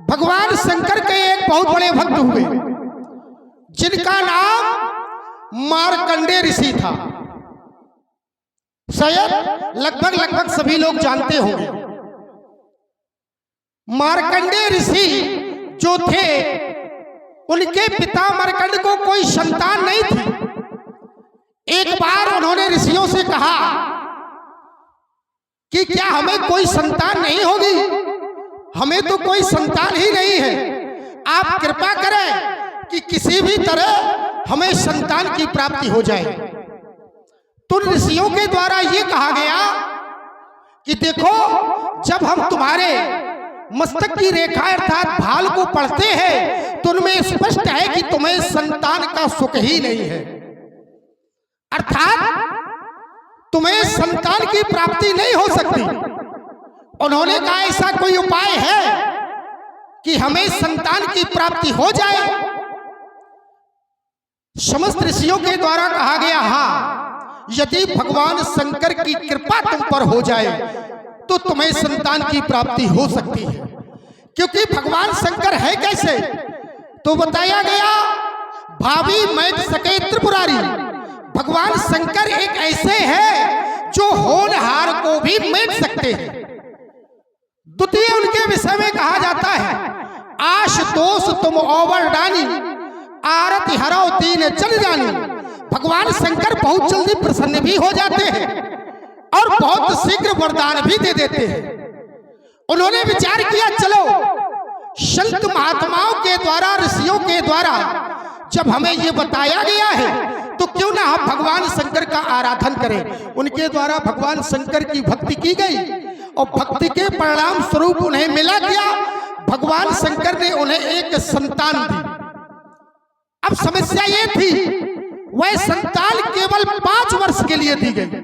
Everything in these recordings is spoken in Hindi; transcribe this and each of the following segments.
भगवान शंकर के एक बहुत बड़े भक्त हुए जिनका नाम मार्कंडेय ऋषि था। शायद लगभग सभी लोग जानते होंगे। मार्कंडेय ऋषि जो थे, उनके पिता मार्कंड को कोई संतान नहीं थी। एक बार उन्होंने ऋषियों से कहा कि क्या हमें कोई संतान नहीं होगी? हमें तो कोई संतान ही नहीं है। आप कृपा करें कि किसी भी तरह हमें संतान की प्राप्ति हो जाए। तो ऋषियों के द्वारा यह कहा गया कि देखो, जब हम तुम्हारे मस्तक की रेखा अर्थात भाल को पढ़ते हैं तो उनमें स्पष्ट है कि तुम्हें संतान का सुख ही नहीं है, अर्थात तुम्हें संतान की प्राप्ति नहीं हो सकती। उन्होंने कहा ऐसा कोई उपाय है कि हमें संतान की प्राप्ति हो जाए? समस्त ऋषियों के द्वारा कहा गया, हाँ, यदि भगवान शंकर की कृपा तुम पर हो जाए तो तुम्हें संतान की प्राप्ति हो सकती है। क्योंकि भगवान शंकर है कैसे? तो बताया गया, भावी मैथ सके त्रिपुरारी। भगवान शंकर एक ऐसे हैं जो होनहार को भी मेट सकते हैं। द्वितीय उनके विषय में कहा जाता है, आश दोष तुम ओवरडानी, आरती हराओ दीन चल जानी। भगवान शंकर बहुत जल्दी प्रसन्न भी हो जाते हैं और बहुत शीघ्र वरदान भी दे देते हैं। उन्होंने विचार किया, चलो संत महात्माओं के द्वारा, ऋषियों के द्वारा जब हमें ये बताया गया है तो क्यों ना हम भगवान शंकर का आराधन करें। उनके द्वारा भगवान शंकर की भक्ति की गई और भक्ति के परिणाम स्वरूप उन्हें मिला क्या? भगवान शंकर ने उन्हें एक संतान दी। अब समस्या ये थी, वह संतान केवल 5 वर्ष के लिए दी गई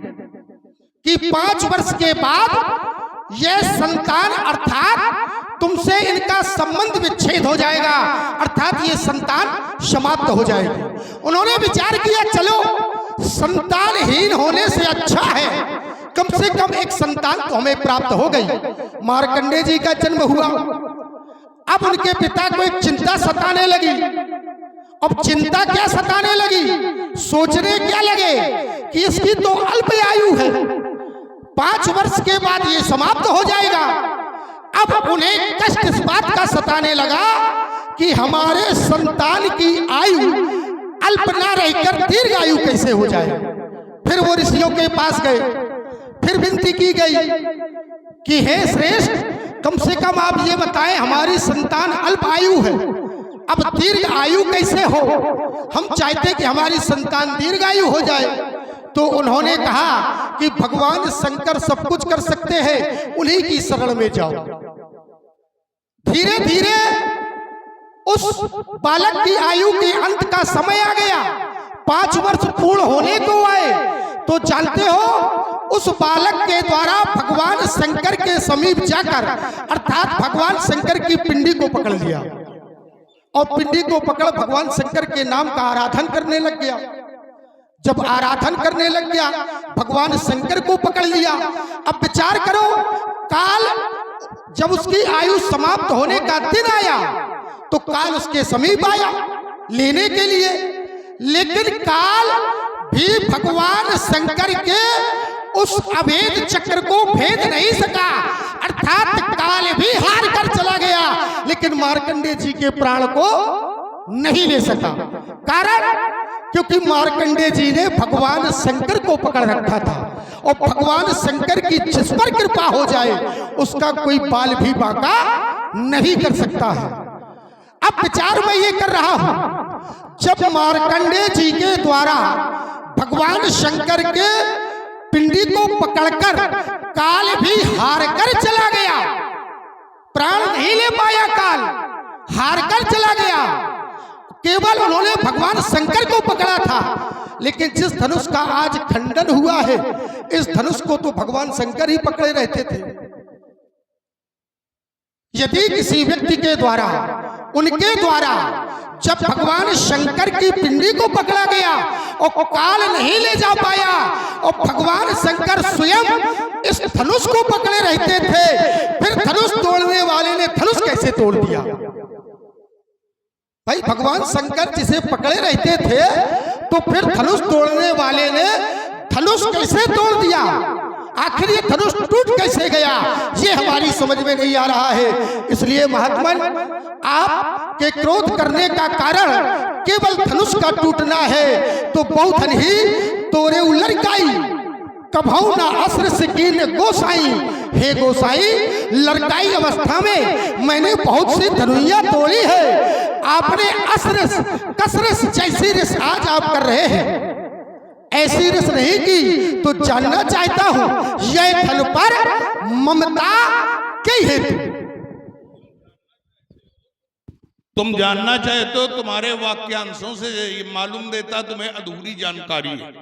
कि 5 वर्ष के बाद यह संतान अर्थात तुमसे इनका संबंध विच्छेद हो जाएगा, अर्थात ये संतान समाप्त हो जाएगी। उन्होंने विचार किया, चलो संतानहीन होने से अच्छा है कम से कम एक संतान तो हमें प्राप्त हो गई। मार्कंडेय जी का जन्म हुआ। अब उनके पिता को एक चिंता सताने लगी। अब चिंता क्या सताने लगी? सोचने क्या लगे कि इसकी तो अल्प आयु है, 5 वर्ष के बाद ये समाप्त हो जाएगा। अब उन्हें कष्ट इस बात का सताने लगा कि हमारे संतान की आयु अल्प ना रहकर दीर्घ आयु कैसे हो जाए। फिर वो ऋषियों के पास गए, फिर विनती की गई कि हे श्रेष्ठ, कम से कम आप ये बताएं, हमारी संतान अल्प आयु है, अब दीर्घ आयु कैसे हो? हम चाहते कि हमारी संतान दीर्घ आयु हो जाए। तो उन्होंने कहा कि भगवान शंकर सब कुछ कर सकते हैं, उन्हीं की शरण में जाओ। धीरे धीरे उस बालक की आयु के अंत का समय आ गया। 5 वर्ष पूर्ण होने को आए तो जानते हो, उस बालक के द्वारा भगवान शंकर के समीप जाकर अर्थात भगवान शंकर की पिंडी को पकड़ लिया और पिंडी को पकड़ भगवान शंकर के नाम का आराधन करने लग गया। जब आराधन करने लग गया, भगवान शंकर को पकड़ लिया। अब विचार करो, काल जब उसकी आयु समाप्त होने का दिन आया तो काल उसके समीप आया लेने के लिए, लेकिन काल भी भगवान शंकर के उस अभेद चक्र को भेद नहीं सका, अर्थात काल भी हार कर चला गया, लेकिन मार्कंडेय जी के प्राण को नहीं ले सका। कारण क्योंकि मार्कंडेय जी ने भगवान शंकर को पकड़ रखा था और भगवान शंकर की जिस पर कृपा हो जाए उसका कोई बाल भी बांका नहीं कर सकता है। अब विचार मैं ये कर रहा हूं, जब मार्कंडेय जी के द्वारा भगवान शंकर के पिंडी को पकड़कर काल भी हार कर चला गया, प्राण नहीं ले पाया, काल हार कर चला गया, केवल उन्होंने भगवान शंकर को पकड़ा था। लेकिन जिस धनुष का आज खंडन हुआ है, इस धनुष को तो भगवान शंकर ही पकड़े रहते थे। यदि किसी व्यक्ति के द्वारा, उनके द्वारा जब भगवान शंकर की पिंडी को पकड़ा गया और काल नहीं ले जा पाया और भगवान शंकर स्वयं इस धनुष को पकड़े रहते थे, फिर धनुष तोड़ने वाले ने धनुष कैसे तोड़ दिया? भाई भगवान शंकर जिसे पकड़े रहते थे तो फिर धनुष तोड़ने वाले ने धनुष कैसे तोड़ दिया? आखिर ये धनुष टूट कैसे गया? ये हमारी समझ में नहीं आ रहा है। इसलिए महात्मन, आपके क्रोध करने का कारण केवल धनुष का टूटना है तो बहुधन ही तोरे लड़काई कभौ ना अस्त्र से कीन गोसाई। हे गोसाई, लड़काई अवस्था में मैंने बहुत सी धनुइयां तोड़ी है, आपने अस्त्र कसरस जैसी रिस आज आप कर रहे हैं, ऐसी रिस नहीं की। तो जानना चाहता हूं यह धन पर ममता के हेतु। तुम जानना चाहते हो, तुम्हारे वाक्यांशों से ये मालूम देता तुम्हें अधूरी जानकारी है।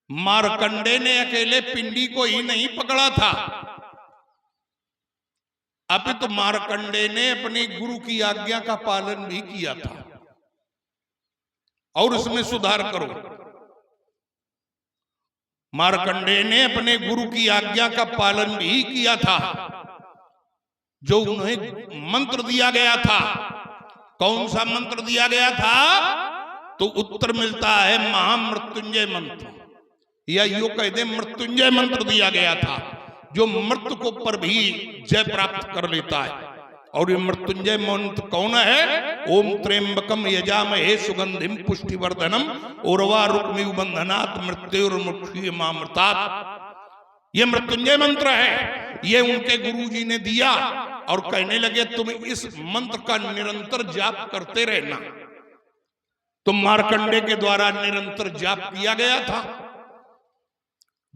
मार्कंडे ने अकेले पिंडी को ही नहीं पकड़ा था, अपितु तो मार्कंडे ने अपने गुरु की आज्ञा का पालन भी किया था। और उसमें सुधार करो, मार्कंडे ने अपने गुरु की आज्ञा का पालन भी किया था। जो उन्हें मंत्र दिया गया था, कौन सा मंत्र दिया गया था? तो उत्तर मिलता है महामृत्युंजय मंत्र, या यो कह दे मृत्युंजय मंत्र दिया गया था, जो मृत्यु को पर भी जय प्राप्त कर लेता है। और ये मृत्युंजय मंत्र कौन है? ओम त्र्यंबकम यजामहे सुगंधिम पुष्टिवर्धनम उर्वा रुक्मिव बंधनात् मृत्युर्मुक्षीयमामृतात्। ये मृत्युंजय मंत्र है, ये उनके गुरुजी ने दिया और कहने लगे तुम इस मंत्र का निरंतर जाप करते रहना। तो मार्कंडे के द्वारा निरंतर जाप किया गया था।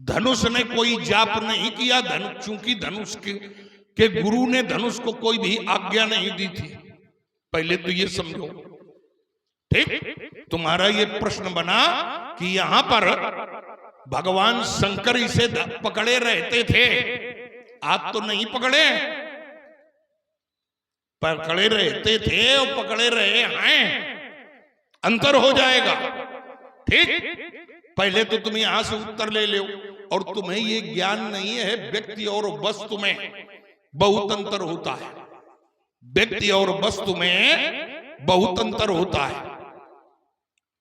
धनुष ने कोई जाप नहीं किया, चूंकि धनुष के गुरु ने धनुष को कोई भी आज्ञा नहीं दी थी। पहले तो ये समझो, ठीक? तुम्हारा ये प्रश्न बना कि यहां पर भगवान शंकर इसे पकड़े रहते थे, आप तो नहीं पकड़े, पकड़े रहते थे और पकड़े रहे हैं, अंतर हो जाएगा, ठीक? पहले तो तुम यहां से उत्तर ले लो। और तुम्हें ये ज्ञान नहीं है, व्यक्ति और वस्तु में बहुत अंतर होता है, व्यक्ति और वस्तु में बहुत अंतर होता है।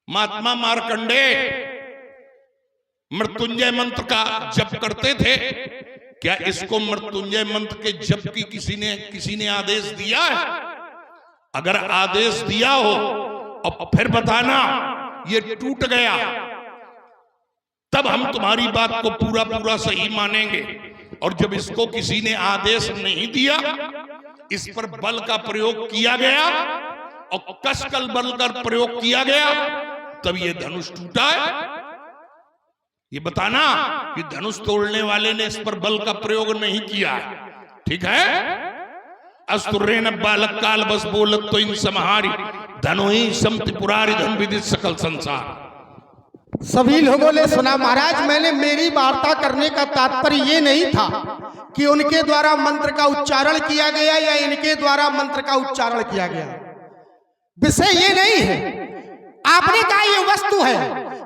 महात्मा मार्कंडे मृत्युंजय मंत्र का जप करते थे, क्या इसको मृत्युंजय मंत्र के जप की किसी ने आदेश दिया है? अगर आदेश दिया हो और फिर बताना ये टूट गया, तब हम तुम्हारी बात को पूरा सही मानेंगे। और जब इसको किसी ने आदेश नहीं दिया, इस पर बल का प्रयोग किया गया और कसकल बल का प्रयोग किया गया, तब ये धनुष टूटा है। ये बताना कि धनुष तोड़ने वाले ने इस पर बल का प्रयोग नहीं किया है, ठीक है? अस्तुरेन बालक काल बस बोलत तो इन समहारी धनुहि समति पुरारी धन विदित सकल संसार। सभी लोगों ने सुना महाराज, मैंने मेरी वार्ता करने का तात्पर्य ये नहीं था कि उनके द्वारा मंत्र का उच्चारण किया गया या इनके द्वारा मंत्र का उच्चारण किया गया, विषय ये नहीं है। आपने कहा ये वस्तु है,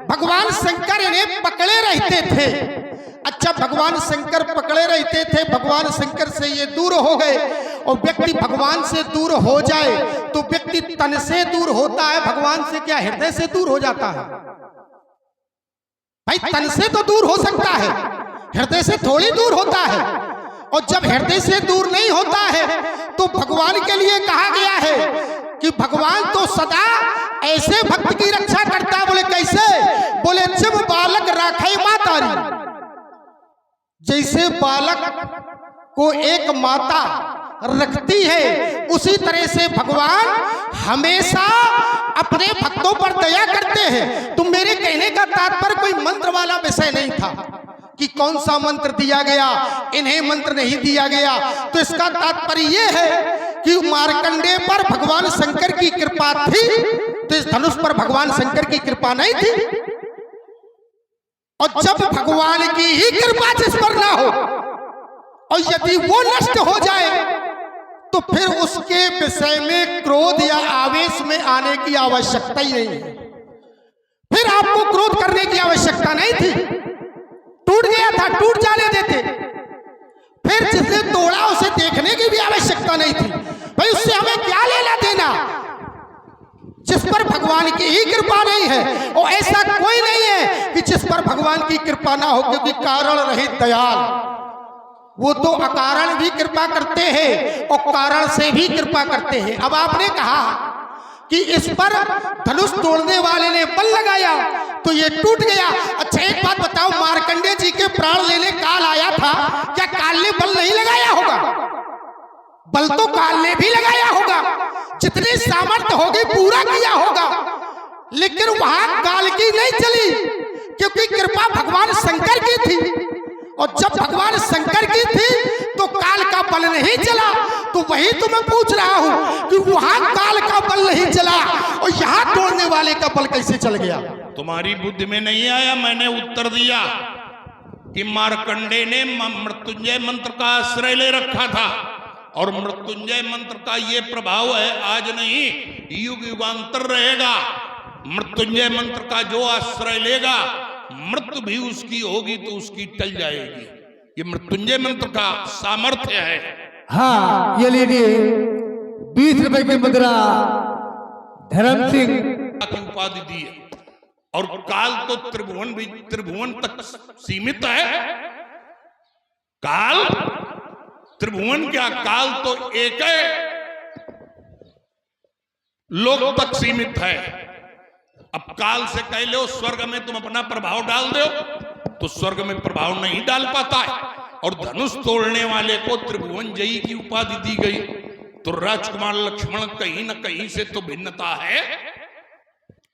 भगवान शंकर इन्हें पकड़े रहते थे। अच्छा, भगवान शंकर पकड़े रहते थे, भगवान शंकर से ये दूर हो गए। और व्यक्ति भगवान से दूर हो जाए तो व्यक्ति तन से दूर होता है, भगवान से क्या हृदय से दूर हो जाता है? भाई तन से तो दूर हो सकता है, हृदय से थोड़ी दूर होता है। और जब हृदय से दूर नहीं होता है तो भगवान के लिए कहा गया है कि भगवान तो सदा ऐसे भक्त की रक्षा करता। बोले कैसे? बोले जब बालक राखे मातारी, जैसे बालक को एक माता रखती है, उसी तरह से भगवान हमेशा अपने भक्तों पर दया करते हैं। तो मेरे कहने का तात्पर्य कोई मंत्र वाला विषय नहीं था कि कौन सा मंत्र दिया गया, इन्हें मंत्र नहीं दिया गया। तो इसका तात्पर्य यह है कि मार्कंडे पर भगवान शंकर की कृपा थी, तो इस धनुष पर भगवान शंकर की कृपा नहीं थी। और जब भगवान की ही कृपा जिस पर ना हो और यदि वो नष्ट हो जाए तो तो फिर उसके विषय में क्रोध या आवेश में आने की आवश्यकता ही नहीं है। फिर आपको क्रोध करने की आवश्यकता नहीं थी, टूट गया था, टूट जाने देते। फिर जिसने तोड़ा उसे देखने की भी आवश्यकता नहीं थी। भाई उससे हमें क्या लेना देना, जिस पर भगवान की ही कृपा नहीं है। और ऐसा कोई नहीं है कि जिस पर भगवान की कृपा ना हो, क्योंकि कारण रहित दयाल वो तो अकारण भी कृपा करते हैं और कारण से भी कृपा करते हैं। अब आपने कहा कि इस पर धनुष तोड़ने वाले ने बल लगाया तो ये टूट गया। अच्छा एक बात बताओ, मार्कंडेय जी के प्राण लेने काल आया था, क्या काल ने बल नहीं लगाया होगा? बल तो काल ने भी लगाया होगा, जितनी सामर्थ्य होगी पूरा किया होगा, लेकिन वहां काल की नहीं चली, क्योंकि कृपा भगवान शंकर की थी। और जब भगवान शंकर की थी तो काल का बल नहीं चला। तो वही तो मैं पूछ रहा हूं कि वहां काल का बल नहीं चला और यहां तोड़ने वाले का बल कैसे चल गया? तुम्हारी बुद्धि में नहीं आया, मैंने उत्तर दिया कि मार्कंडेय ने मृत्युंजय मंत्र का आश्रय ले रखा था, और मृत्युंजय मंत्र का ये प्रभाव है आज नहीं, युग युगांतर रहेगा। मृत्युंजय मंत्र का जो आश्रय लेगा, मृत्यु भी उसकी होगी तो उसकी टल जाएगी। ये मृत्युंजय मंत्र का सामर्थ्य है। हाँ, ये लीजिए 20 रुपए की मुद्रा धर्म सिंह की उपाधि दी है। और काल तो त्रिभुवन भी त्रिभुवन तक सीमित है। काल त्रिभुवन क्या, काल तो एक लोक तक सीमित है। अब काल से कह लो स्वर्ग में तुम अपना प्रभाव डाल दो तो स्वर्ग में प्रभाव नहीं डाल पाता है। और धनुष तोड़ने वाले को त्रिभुवन जयी की उपाधि दी गई, तो राजकुमार लक्ष्मण कहीं न कहीं से तो भिन्नता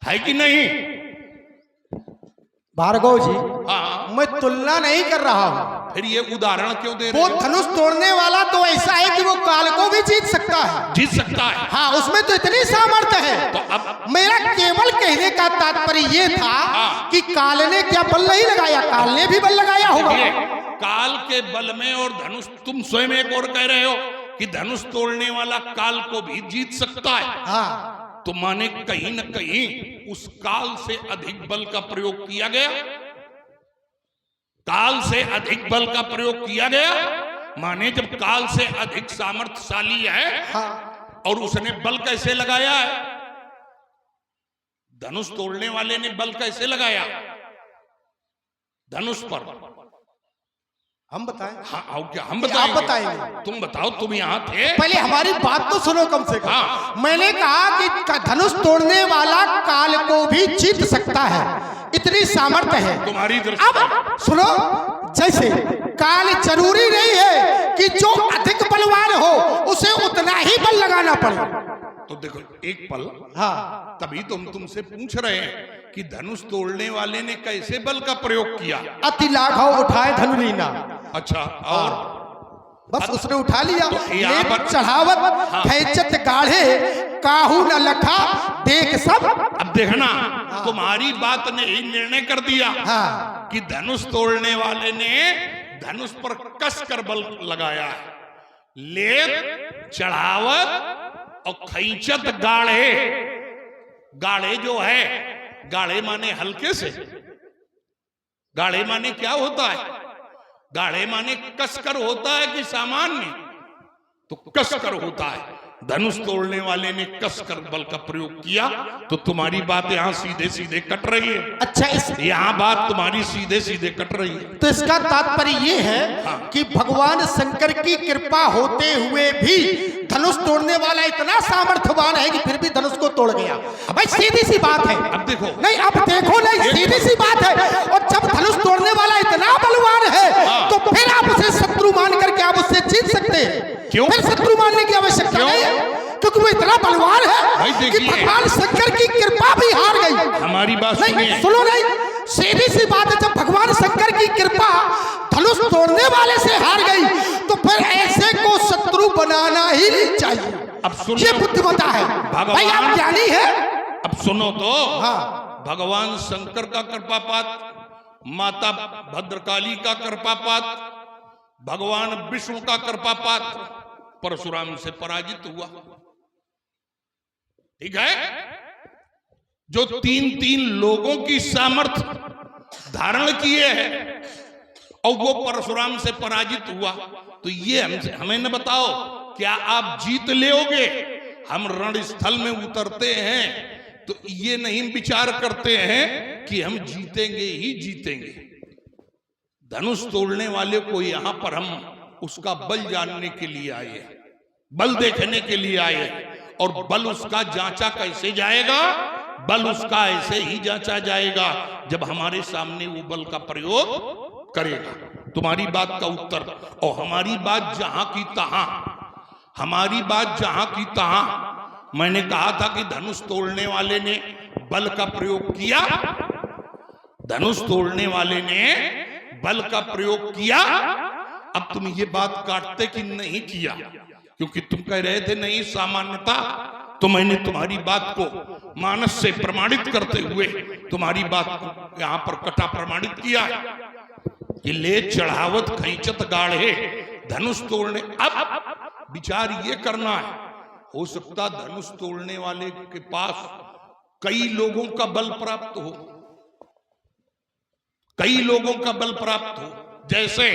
है कि नहीं? भार्गव जी, हाँ, मैं तुलना नहीं कर रहा हूं। फिर ये उदाहरण क्यों दे रहे वो हो? धनुष तोड़ने वाला तो ऐसा है कि वो काल को भी जीत सकता है। जीत सकता है। हाँ, उसमें तो इतनी सामर्थ्य है। तो अब मेरा केवल कहने का तात्पर्य ये था हाँ। कि काल ने क्या बल नहीं लगाया, काल ने भी बल लगाया होगा। काल के बल में और धनुष, तुम स्वयं एक और कह रहे हो कि धनुष तोड़ने वाला काल को भी जीत सकता है। हाँ, तो माने कहीं न कहीं उस काल से अधिक बल का प्रयोग किया गया। काल से अधिक बल का प्रयोग किया गया माने जब काल से अधिक सामर्थ्यशाली है। हाँ। और उसने बल कैसे लगाया है? धनुष तोड़ने वाले ने बल कैसे लगाया धनुष पर? हम बताएं? हाँ, और क्या हम आप बताएंगे? बताएंगे। तुम बताओ, तुम यहाँ थे। पहले हमारी बात तो सुनो कम से कम। हाँ। मैंने कहा कि धनुष तोड़ने वाला काल को भी जीत सकता है, इतनी सामर्थ्य है तुम्हारी दृष्टि। अब सुनो, जैसे काल जरूरी नहीं है कि जो अधिक बलवान हो उसे उतना ही बल लगाना पड़े। तो देखो एक पल, हाँ, तभी तुमसे पूछ रहे हैं कि धनुष तोड़ने वाले ने कैसे बल का प्रयोग किया। अति लाघव उठाए धनुलीना। अच्छा, और बस उसने उठा लिया। तो यहाँ पर चढ़ावत खैचत गाढ़े काहू न लखा देख सब। अब देखना, तुम्हारी बात ने ही निर्णय कर दिया हाँ। कि धनुष तोड़ने वाले ने धनुष पर कसकर बल लगाया है। लेत, चढ़ावत और खैचत गाढ़े। गाढ़े जो है, गाढ़े माने हल्के से, गाढ़े माने क्या होता है? गाढ़े माने कसकर होता है कि सामान्य? तो कसकर होता है। धनुष तोड़ने वाले ने कसकर बल का प्रयोग किया। तो तुम्हारी बात यहाँ सीधे सीधे कट रही है। अच्छा, यहाँ बात तुम्हारी सीधे सीधे कट रही है। तो इसका तात्पर्य ये है कि भगवान शंकर की कृपा होते हुए भी धनुष तोड़ने वाला इतना सामर्थ्यवान है कि फिर भी धनुष को तोड़ गया। भाई सीधी सी बात है। अब देखो, नहीं, अब देखो, नहीं सीधी सी बात है। और जब धनुष तोड़ने वाला इतना बलवान है तो फिर आप उसे शत्रु मान करके आप उससे जीत सकते हैं। क्यों? फिर शत्रु मानने की आवश्यकता नहीं है, क्योंकि वो इतना बलवान है कि भगवान शंकर की कृपा भी हार गई। हमारी बात नहीं, सुनिए। सुनो, नहीं सीधी सी बात है। जब भगवान शंकर की कृपा धनुष तोड़ने वाले से हार गई तो फिर ऐसे को शत्रु बनाना ही नहीं चाहिए। अब सुनो, ये बुद्धिमत्ता है। भाई आप ज्ञानी है। अब सुनो तो, हाँ। भगवान शंकर का कृपापात, माता भद्रकाली का कृपापात, भगवान विष्णु का कृपापात, परशुराम से पराजित हुआ। ठीक है, जो 3-3 लोगों की सामर्थ्य धारण किए हैं और वो परशुराम से पराजित हुआ, तो ये हमें न बताओ क्या आप जीत लोगे? हम रणस्थल में उतरते हैं तो ये नहीं विचार करते हैं कि हम जीतेंगे ही जीतेंगे। धनुष तोड़ने वाले को यहां पर हम उसका बल जानने के लिए आए, बल देखने के लिए आए, और बल उसका जांचा कैसे जाएगा? बल उसका ऐसे ही जांचा जाएगा जब हमारे सामने वो बल का प्रयोग करेगा। तुम्हारी बात का उत्तर, और हमारी बात जहां की तहां, हमारी बात जहां की तहां। मैंने कहा था कि धनुष तोड़ने वाले ने बल का प्रयोग किया, धनुष तोड़ने वाले ने बल का प्रयोग किया। अब तुम ये बात काटते कि नहीं किया, क्योंकि तुम कह रहे थे नहीं सामान्यता, तो मैंने तुम्हारी बात को मानस से प्रमाणित करते हुए तुम्हारी बात को यहां पर कटा प्रमाणित किया कि ले चढ़ावत खैचत गाढ़े धनुष तोड़ने। अब विचार ये करना है, हो सकता धनुष तोड़ने वाले के पास कई लोगों का बल प्राप्त हो, कई लोगों का बल प्राप्त हो। जैसे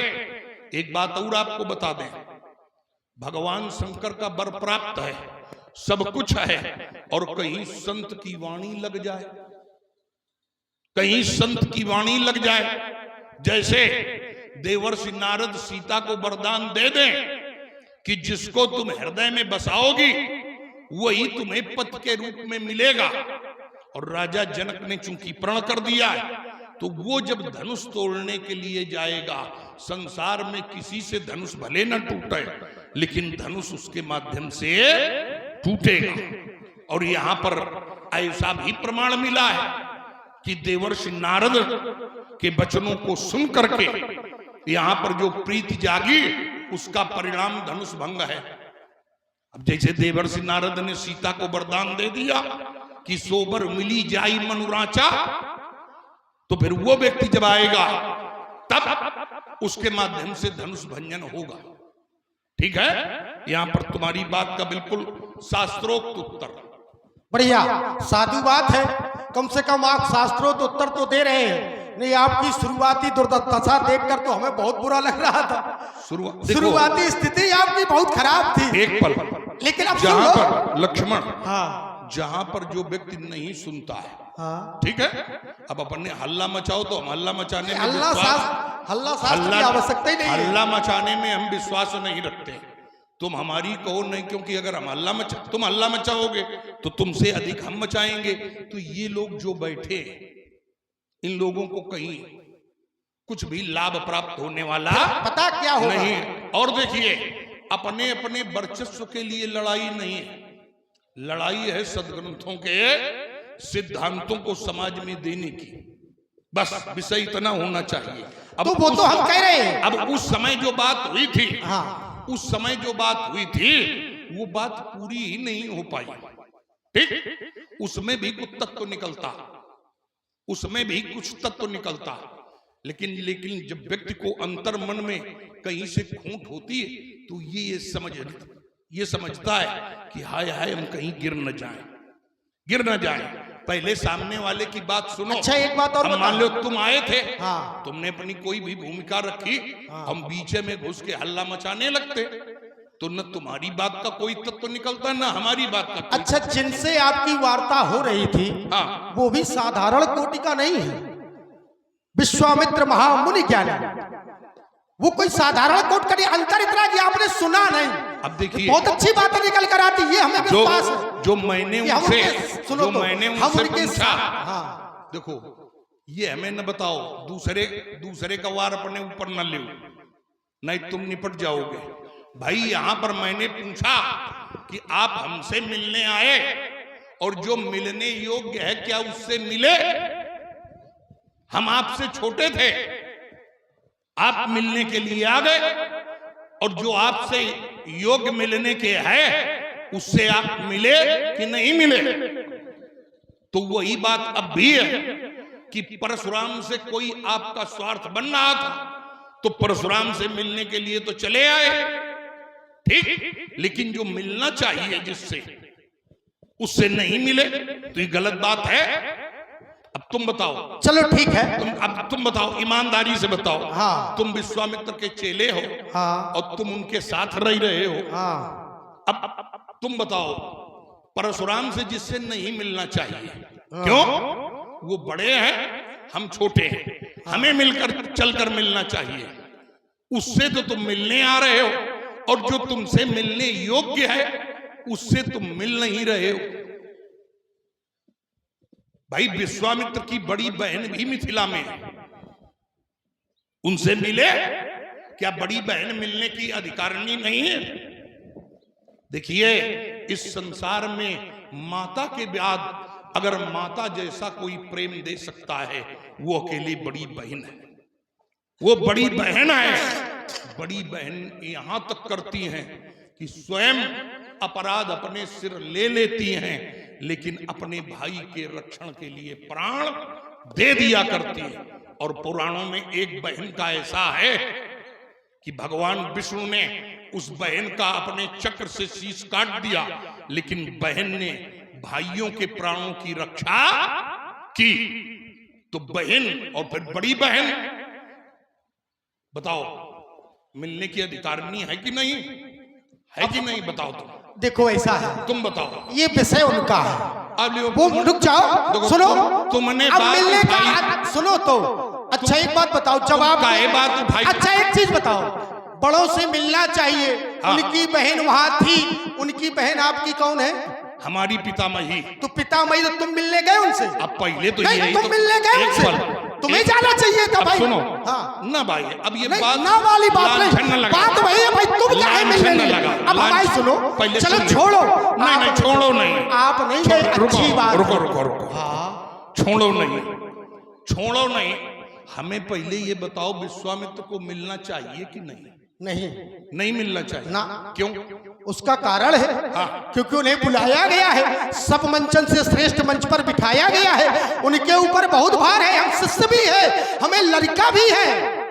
एक बात और आपको बता दें, भगवान शंकर का बर प्राप्त है, सब कुछ है, और कहीं संत की वाणी लग जाए, कहीं संत की वाणी लग जाए। जैसे देवर्षि नारद सीता को वरदान दे दें कि जिसको तुम हृदय में बसाओगी वही तुम्हें पति के रूप में मिलेगा, और राजा जनक ने चूंकि प्रण कर दिया है, तो वो जब धनुष तोड़ने के लिए जाएगा, संसार में किसी से धनुष भले न टूटे, लेकिन धनुष उसके माध्यम से टूटेगा। और यहां पर ऐसा भी प्रमाण मिला है कि देवर्षि नारद के वचनों को सुन करके यहां पर जो प्रीति जागी, उसका परिणाम धनुष भंग है। अब जैसे देवर्षि नारद ने सीता को वरदान दे दिया कि सोबर मिली जाई मनुराचा, तो फिर वो व्यक्ति जब आएगा तब उसके माध्यम से धनुष भंजन होगा। ठीक है, यहां पर तुम्हारी बात का बिल्कुल शास्त्रोक्त उत्तर। बढ़िया, साधु बात है, कम से कम आप शास्त्रोक्त उत्तर तो दे रहे हैं। नहीं, आपकी शुरुआती दुर्दशा देखकर तो हमें बहुत बुरा लग रहा था। शुरुआती स्थिति आपकी बहुत खराब थी। एक पल, लेकिन अब जहां पर लक्ष्मण, हाँ, जहां पर जो व्यक्ति नहीं सुनता है, हाँ, ठीक है, अब अपन ने हल्ला मचाओ तो हम हल्ला मचाने में हल्ला की आवश्यकता ही नहीं है। हल्ला मचाने में हम विश्वास नहीं रखते। तुम हमारी कहो नहीं, क्योंकि अगर हम तुम हल्ला मचाओगे तो तुमसे अधिक हम मचाएंगे। तो ये लोग जो बैठे, इन लोगों को कहीं कुछ भी लाभ प्राप्त होने वाला पता क्या होगा नहीं। और देखिए, अपने अपने वर्चस्व के लिए लड़ाई नहीं है, लड़ाई है सदग्रंथों के सिद्धांतों को समाज में देने की। बस विषय इतना होना चाहिए। अब तो वो तो हम कह रहे हैं। अब उस समय जो बात हुई थी, हाँ, उस समय जो बात हुई थी, वो बात पूरी ही नहीं हो पाई। ठीक, उसमें भी कुछ तत्व निकलता, उसमें भी कुछ तत्व निकलता, लेकिन जब व्यक्ति को अंतर मन में कहीं से खोट होती है, तो ये समझता है कि हाय हाय हम कहीं गिर न जाएं। पहले सामने वाले की बात सुनो। अच्छा, एक बात और मान लो तुम आए थे, हाँ, तुमने अपनी कोई भी भूमिका रखी, हाँ, हम बीचे में घुस के हल्ला मचाने लगते, तो न तुम्हारी बात का कोई तत्व निकलता, न हमारी बात का। अच्छा, जिनसे आपकी वार्ता हो रही थी, हाँ, वो भी साधारण कोटि का नहीं है, विश्वामित्र महामुनि ज्ञानी। वो कोई साधारण कोट का नहीं, अंतर इतना कि आपने सुना नहीं। अब देखिए, बहुत अच्छी बातें निकल कर आती है, हमें विश्वास है। जो मैंने उनसे पूछा, हाँ, देखो, ये हमें न बताओ, दूसरे का वार अपने ऊपर न ले, नहीं तुम निपट जाओगे। भाई यहां पर मैंने पूछा कि आप हमसे मिलने आए, और जो मिलने योग्य है क्या उससे मिले? हम आपसे छोटे थे, आप मिलने के लिए आ गए, और जो आपसे योग्य मिलने के है उससे आप मिले कि नहीं मिले? तो वही बात अब भी है कि परशुराम से कोई आपका स्वार्थ बन रहा था, तो परशुराम से मिलने के लिए तो चले आए। ठीक, लेकिन जो मिलना चाहिए जिससे उससे नहीं मिले तो ये गलत बात है। अब तुम बताओ, चलो ठीक है। अब तुम बताओ, ईमानदारी से बताओ। हाँ। तुम विश्वामित्र के चेले हो, हाँ। और तुम उनके साथ रह रहे हो। हाँ। अब तुम बताओ, परशुराम से जिससे नहीं मिलना चाहिए, क्यों? वो बड़े हैं, हम छोटे हैं, हमें मिलकर चलकर मिलना चाहिए। उससे तो तुम मिलने आ रहे हो, और जो तुमसे मिलने योग्य है उससे तुम मिल नहीं रहे हो। भाई विश्वामित्र की बड़ी बहन भी मिथिला में है, उनसे मिले। क्या बड़ी बहन मिलने की अधिकारिणी नहीं है? देखिए, इस संसार में माता के बाद अगर माता जैसा कोई प्रेम दे सकता है वो अकेली बड़ी बहन है। वो बड़ी बहन है। बड़ी बहन यहां तक करती हैं कि स्वयं अपराध अपने सिर ले लेती हैं, लेकिन अपने भाई के रक्षण के लिए प्राण दे दिया करती हैं। और पुराणों में एक बहन का ऐसा है कि भगवान विष्णु ने उस बहन का अपने चक्र से शीश काट दिया, लेकिन बहन ने भाइयों के प्राणों की रक्षा की। तो बहन और फिर बड़ी बहन, बताओ मिलने की अधिकारिणी है कि नहीं? है कि नहीं? बताओ तुम। देखो ऐसा है, तुम बताओ। ये विषय उनका है। अब वो रुक जाओ, सुनो। तुमने अब बात मिलने का उठाई। सुनो तो। अच्छा एक बात बताओ, जवाब काहे बात उठाई? अच्छा एक चीज बताओ, बड़ों से मिलना चाहिए। हाँ। उनकी बहन वहां थी, उनकी बहन आपकी कौन है? हमारी पितामही। तो पितामही, तो तुम मिलने गए उनसे? अब पहले तो नहीं, यही तुम तो मिलने गए एक उनसे? पल, तुम्हें एक- जाना चाहिए था अब भाई। सुनो। हाँ। ना भाई, अब ये नहीं, बात ना वाली बात लांछन नहीं, न लगा। बात वही है भाई, तुम जाए लांछन मिलने न नहीं। लगा। अब हमारी लांछन- सुनो, पहले चलो सुन लो। छोड़ो। नहीं आप नहीं, छोड़ो नहीं। आप नहीं गए, अच्छी बात रुको है। रुको रुको। हाँ। छोड़ो नहीं, छोड़ो नहीं। हमें पहले ये बताओ, विश्वामित्र को मिलना चाहिए कि नहीं? नहीं, नहीं मिलना चाहिए ना। क्यों? उसका कारण है हाँ। क्योंकि उन्हें बुलाया गया है, सब मंचन से श्रेष्ठ मंच पर बिठाया गया है। उनके ऊपर बहुत भार है, हम शिष्य भी है, हमें लड़का भी है,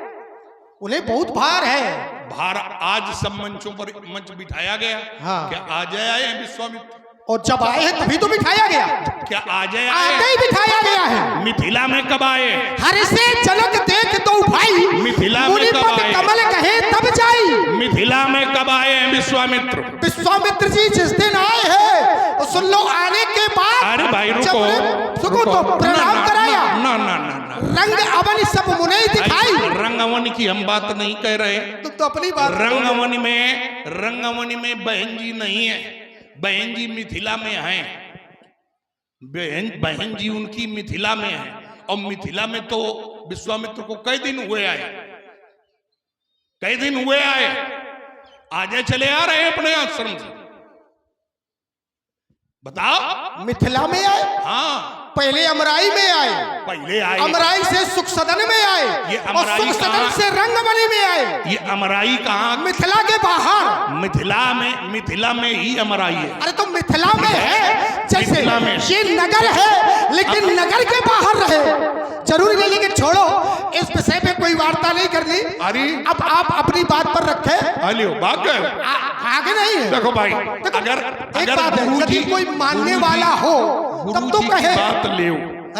उन्हें बहुत भार है। भार आज सब मंचों पर मंच बिठाया गया। हाँ। क्या आज आए हैं विश्वामित्र? और जब आए हैं तभी तो बिठाया गया। क्या आज आए? आते ही बिठाया गया है। मिथिला में कब आए? हर से जनक देख तो भाई, मिथिला में मुनि कब पद आए? कमल कहे तब जाई। मिथिला में कब आए हैं विश्वामित्र? विश्वामित्र जी जिस दिन आए हैं, सुन लो, आने के बाद अरे भाई रुको, सुको तो प्रणाम कराया, ना ना ना ना, रंग अवन सब मुने दिखाई। रंगवन की हम बात नहीं कह रहे। तुम तो अपनी बात रंगवन में बहन जी नहीं है, बहन जी मिथिला में हैं। बहन जी उनकी मिथिला में है। और मिथिला में तो विश्वामित्र को कई दिन हुए आए, कई दिन हुए आए, आजे चले आ रहे हैं अपने आश्रम से। बताओ। मिथिला में आए, हाँ, पहले अमराई में आए, पहले आए। अमराई से सुख सदन में आए, ये और अमराई सुख सदन कहाँ? से रंगमणि में आए। ये अमराई कहाँ? मिथिला के बाहर। मिथिला में ही अमराई है। अरे तो मिथिला में है, जैसे मिथिला में। ये नगर है, लेकिन नगर के बाहर रहे। जरूरी नहीं, लेकिन छोड़ो, इस विषय पे कोई वार्ता नहीं करनी। अरे अब आप अपनी बात पर रखे, अलियो बात कर। आगे नहीं है। देखो भाई, देखो, अगर एक बात है, यदि कोई मानने वाला हो तब तो कहे। बात ले,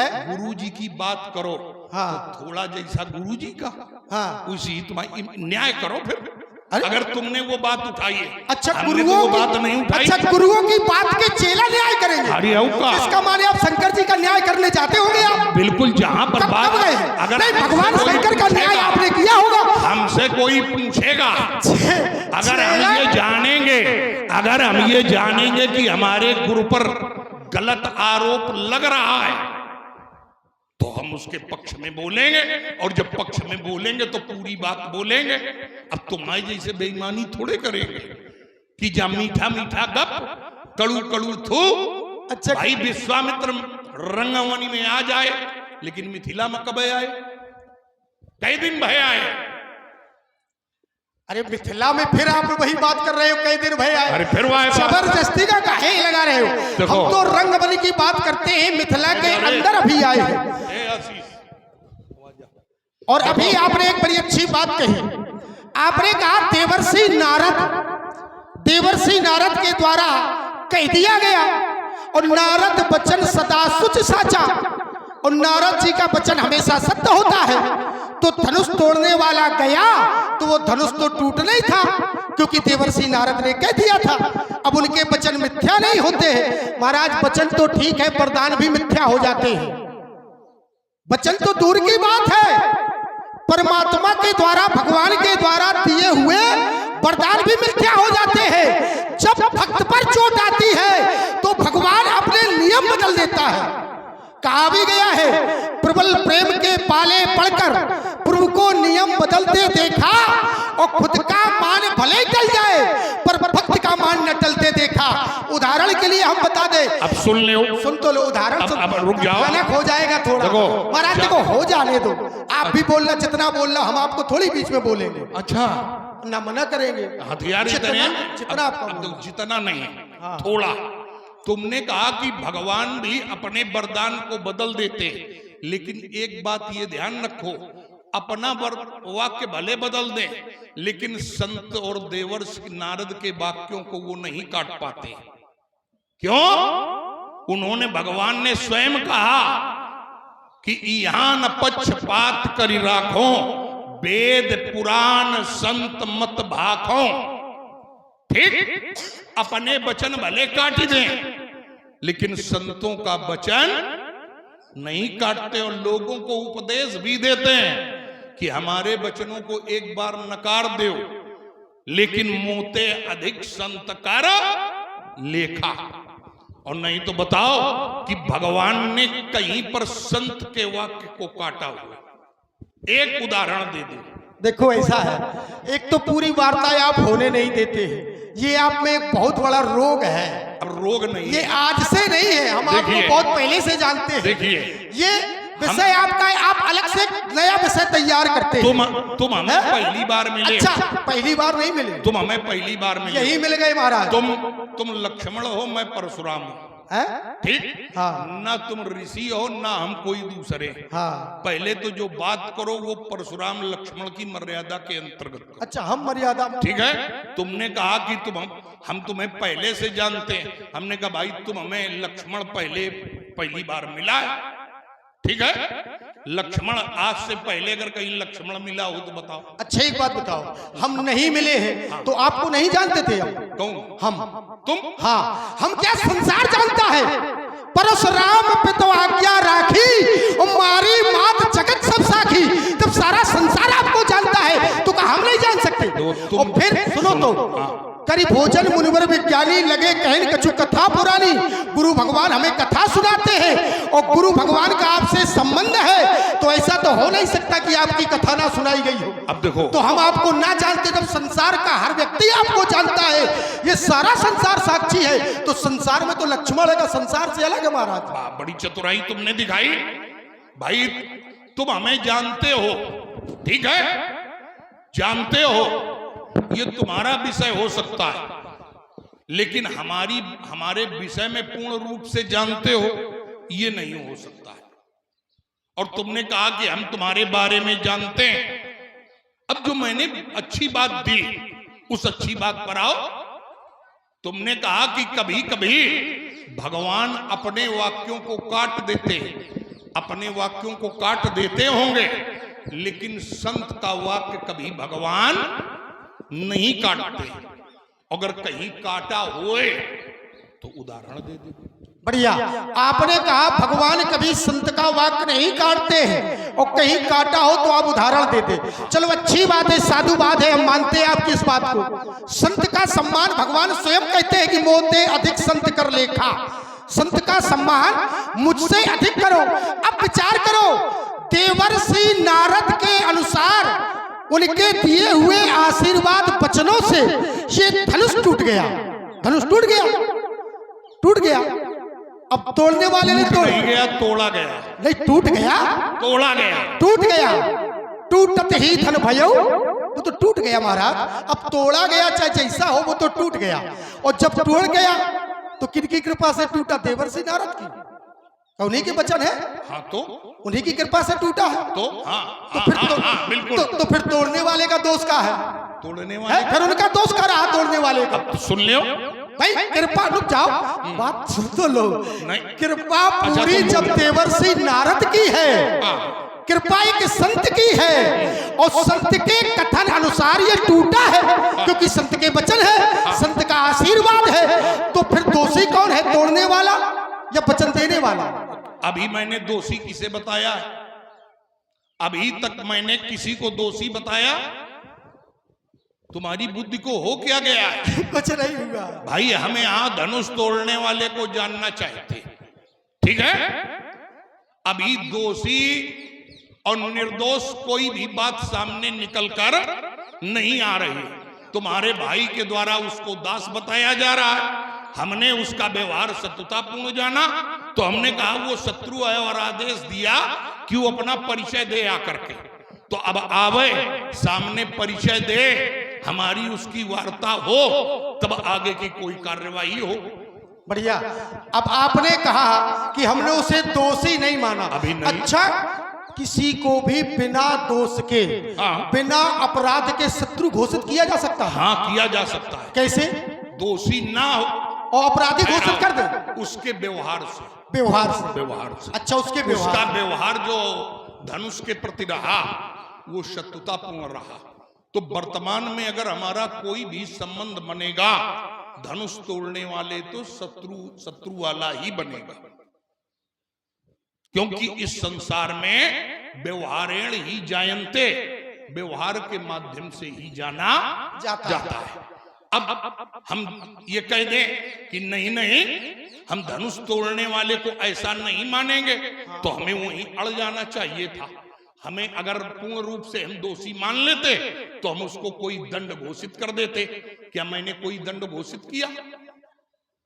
है? गुरुजी की बात करो। हाँ। तो थोड़ा जैसा गुरुजी का, हाँ। उसी तुम्हारी न्याय करो फिर। अरे? अगर तुमने वो बात उठाई है। अच्छा, हमने तो गुरुओं वो की बात नहीं उठाई। अच्छा, गुरुओं की बात के चेला न्याय करेंगे? अरे औका। इसका माने आप शंकर जी का न्याय करने जाते होंगे आप? बिल्कुल, जहां पर कब बात, गए? अगर नहीं, हमसे भगवान कोई शंकर का न्याय पूछेगा, आपने किया होगा। हमसे कोई पूछेगा, अगर हम ये जानेंगे कि हमारे गुरु पर गलत आरोप लग रहा है तो हम उसके पक्ष में बोलेंगे। और जब पक्ष में बोलेंगे तो पूरी बात बोलेंगे। अब तुम्हारे जैसे बेईमानी थोड़े करेंगे कि जा मीठा मीठा गप, कड़ू कड़ू थू। अच्छा, भाई विश्वामित्र रंगवनी में आ जाए, लेकिन मिथिला में कब आए? कई दिन भय आए। अरे मिथिला में फिर आप वही बात कर रहे हो, कई दिन भय आए। अरे फिर वो आए बात। जबरदस्ती का काहे लगा रहे हो? देखो। हम तो रंगबली की बात करते हैं, मिथिला के अंदर अभी आए हैं। ए आशीष, और अभी आपने एक बड़ी अच्छी बात कही। आपने कहा देवर्षि नारद देवर्षि नारद के द्वारा कह दिया गया और नारद वचन सदा सुच साचा, और नारद जी का वचन हमेशा सत्य होता है। तो धनुष तोड़ने वाला गया तो वो धनुष तो टूटना ही था, क्योंकि देवर्षि नारद ने कह दिया था। अब उनके वचन मिथ्या नहीं होते हैं महाराज। वचन तो ठीक है, वरदान भी मिथ्या हो जाते हैं। वचन तो दूर की बात है, परमात्मा के द्वारा, भगवान के द्वारा दिए हुए वरदान भी मिथ्या हो जाते हैं। जब भक्त पर चोट आती है तो भगवान अपने नियम बदल देता है। कहा भी गया है, प्रबल प्रेम के पाले पड़कर प्रभु को नियम बदलते देखा, और खुद का मान भले टल जाए पर भक्त का मान न टलते देखा। उदाहरण के लिए हम बता दें, अब सुन लो, सुन तो लो उदाहरण। अब रुक जाओ, कनक हो जाएगा थोड़ा महाराज। देखो हो जाने दो, आप भी बोलना जितना बोलना, हम आपको थोड़ी बीच में बोलेंगे। अच्छा, ना मना करेंगे। हथियार जितना आपका जितना नहीं, थोड़ा। तुमने कहा कि भगवान भी अपने वरदान को बदल देते, लेकिन एक बात ये ध्यान रखो, अपना वाक्य भले बदल दे, लेकिन संत और देवर्षि नारद के वाक्यों को वो नहीं काट पाते। क्यों? उन्होंने, भगवान ने स्वयं कहा कि यहाँ न पक्षपात करी राखो, वेद पुराण संत मत भाखो। ठीक, अपने वचन भले काट दें, लेकिन संतों का वचन नहीं काटते, और लोगों को उपदेश भी देते हैं कि हमारे वचनों को एक बार नकार दो, लेकिन मोते अधिक संत कर लेखा। और नहीं तो बताओ कि भगवान ने कहीं पर संत के वाक्य को काटा हुआ? एक उदाहरण दे दो। देखो ऐसा है, एक तो पूरी वार्ता आप होने नहीं देते हैं, ये आप में एक बहुत बड़ा रोग है। अब रोग नहीं, ये आज से नहीं है, हम आपको बहुत पहले से जानते हैं। देखिए, ये विषय आपका, आप अलग से नया विषय तैयार करते हैं। तुम हमें पहली बार मिले। अच्छा, पहली बार नहीं मिले, तुम हमें पहली बार मिले, यही मिल गए महाराज। तुम लक्ष्मण हो, मैं परशुराम हूँ, ठीक? हाँ। ना तुम ऋषि हो, ना हम कोई दूसरे। हाँ। पहले तो जो बात करो वो परशुराम लक्ष्मण की मर्यादा के अंतर्गत। अच्छा, हम मर्यादा, ठीक है। तुमने कहा कि हम तुम्हें पहले से जानते हैं। हमने कहा भाई तुम हमें लक्ष्मण पहली बार मिला है, ठीक है। लक्ष्मण आज से पहले अगर कहीं लक्ष्मण मिला हो तो बताओ। अच्छा एक बात बताओ, हम नहीं मिले हैं तो आपको नहीं जानते थे हम? कौन? हम। तुम? हाँ, हम क्या संसार जानता है? परशुराम पे तो आज्ञा राखी और मारी मात जगत सब साखी। जब सारा संसार आपको जानता है तो क्या हम नहीं जान सकते? और फिर सुनो तो, करी भोजन मुनिवर विज्ञानी लगे कहन कछु कथा पुरानी। गुरु भगवान हमें कथा सुनाते हैं और गुरु भगवान का आपसे संबंध है, तो ऐसा तो हो नहीं सकता कि आपकी कथा ना सुनाई गई हो। अब देखो, तो हम आपको ना जानते, जब संसार का हर व्यक्ति आपको जानता है, ये सारा संसार साक्षी है, तो संसार में तो लक्ष्मण का संसार से अलग है महाराज। बड़ी चतुराई तुमने दिखाई भाई। तुम हमें जानते हो, ठीक है, जानते हो, ये तुम्हारा विषय हो सकता है, लेकिन हमारे विषय में पूर्ण रूप से जानते हो ये नहीं हो सकता है। और तुमने कहा कि हम तुम्हारे बारे में जानते हैं। अब जो मैंने अच्छी बात दी उस अच्छी बात पर आओ। तुमने कहा कि कभी कभी भगवान अपने वाक्यों को काट देते, अपने वाक्यों को काट देते होंगे, लेकिन संत का वाक्य कभी भगवान नहीं काटते। अगर कहीं काटा होए तो उदाहरण दे दे। बढ़िया, आपने कहा भगवान कभी संत का वाक्य नहीं काटते हैं, और कहीं काटा हो तो आप उदाहरण देते। चलो अच्छी बात है, साधु बात है, हम मानते हैं आपकी इस बात को। संत का सम्मान भगवान स्वयं कहते हैं कि मोते अधिक संत कर लेखा। संत का सम्मान मुझसे अधिक करो। अब विचार करो, देवर्षि नारद के अनुसार उनके दिए हुए आशीर्वाद वचनों से ये धनुष टूट गया। धनुष टूट गया, टूट गया। अब तोड़ने वाले ने तोड़ गया, तोड़ा गया नहीं, टूट गया, तोड़ा गया, टूट गया। टूटत ही धन भयो, वो तो टूट गया महाराज। अब तोड़ा गया चाहे जैसा हो, वो तो टूट गया। और जब टूट गया तो किनकी कृपा से टूटा? देवर्षि नारद की, उन्हीं के वचन है। हाँ, तो उन्हीं की कृपा से टूटा है। तो बिल्कुल। तो फिर तोड़ने वाले का दोष क्या है? तोड़ने है, वाले फिर उनका दोष का रहा तोड़ने वाले का। अब सुन लियो। भाई कृपा, रुक जाओ, बात सुन तो लो। नहीं। कृपा अच्छा, पूरी तुम जब बोलो। देवर्षि नारद की है, हाँ। कृपा एक संत की है, और संत के कथन अनुसार ये टूटा है, क्योंकि संत के वचन है, संत का आशीर्वाद है। तो फिर दोषी कौन है, तोड़ने वाला या वचन देने वाला? अभी मैंने दोषी किसे बताया है? अभी तक मैंने किसी को दोषी बताया? तुम्हारी बुद्धि को हो क्या गया है? कुछ नहीं हुआ भाई, हमें यहां धनुष तोड़ने वाले को जानना चाहते, ठीक है? अभी दोषी और निर्दोष कोई भी बात सामने निकलकर नहीं आ रही। तुम्हारे भाई के द्वारा उसको दास बताया जा रहा है। हमने उसका व्यवहार शत्रुतापूर्ण जाना, तो हमने कहा वो शत्रु है और आदेश दिया कि वो अपना परिचय दे आकर के। तो अब आवे सामने, परिचय दे, हमारी उसकी वार्ता हो, तब आगे की कोई कार्यवाही हो। बढ़िया। अब आपने कहा कि हमने उसे दोषी नहीं माना। अभी नहीं। अच्छा, किसी को भी बिना दोष के, हाँ। बिना अपराध के शत्रु घोषित किया जा सकता है? हाँ, किया जा सकता है। कैसे? दोषी ना हो और अपराधी घोषित कर दे? उसके व्यवहार से। व्यवहार से? व्यवहार से। अच्छा, उसके उसका व्यवहार। व्यवहार जो धनुष के प्रति रहा, वो शत्रुतापूर्ण रहा। तो वर्तमान में अगर हमारा कोई भी संबंध बनेगा धनुष तोड़ने वाले, तो शत्रु वाला ही बनेगा, क्योंकि इस संसार में व्यवहारेण ही जायन्ते, व्यवहार के माध्यम से ही जाना जाता है। अब हम ये कह दें कि नहीं नहीं, हम धनुष तोड़ने वाले को ऐसा नहीं मानेंगे, तो हमें वहीं अड़ जाना चाहिए था। हमें अगर पूर्ण रूप से हम दोषी मान लेते, तो हम उसको कोई दंड घोषित कर देते। क्या मैंने कोई दंड घोषित किया?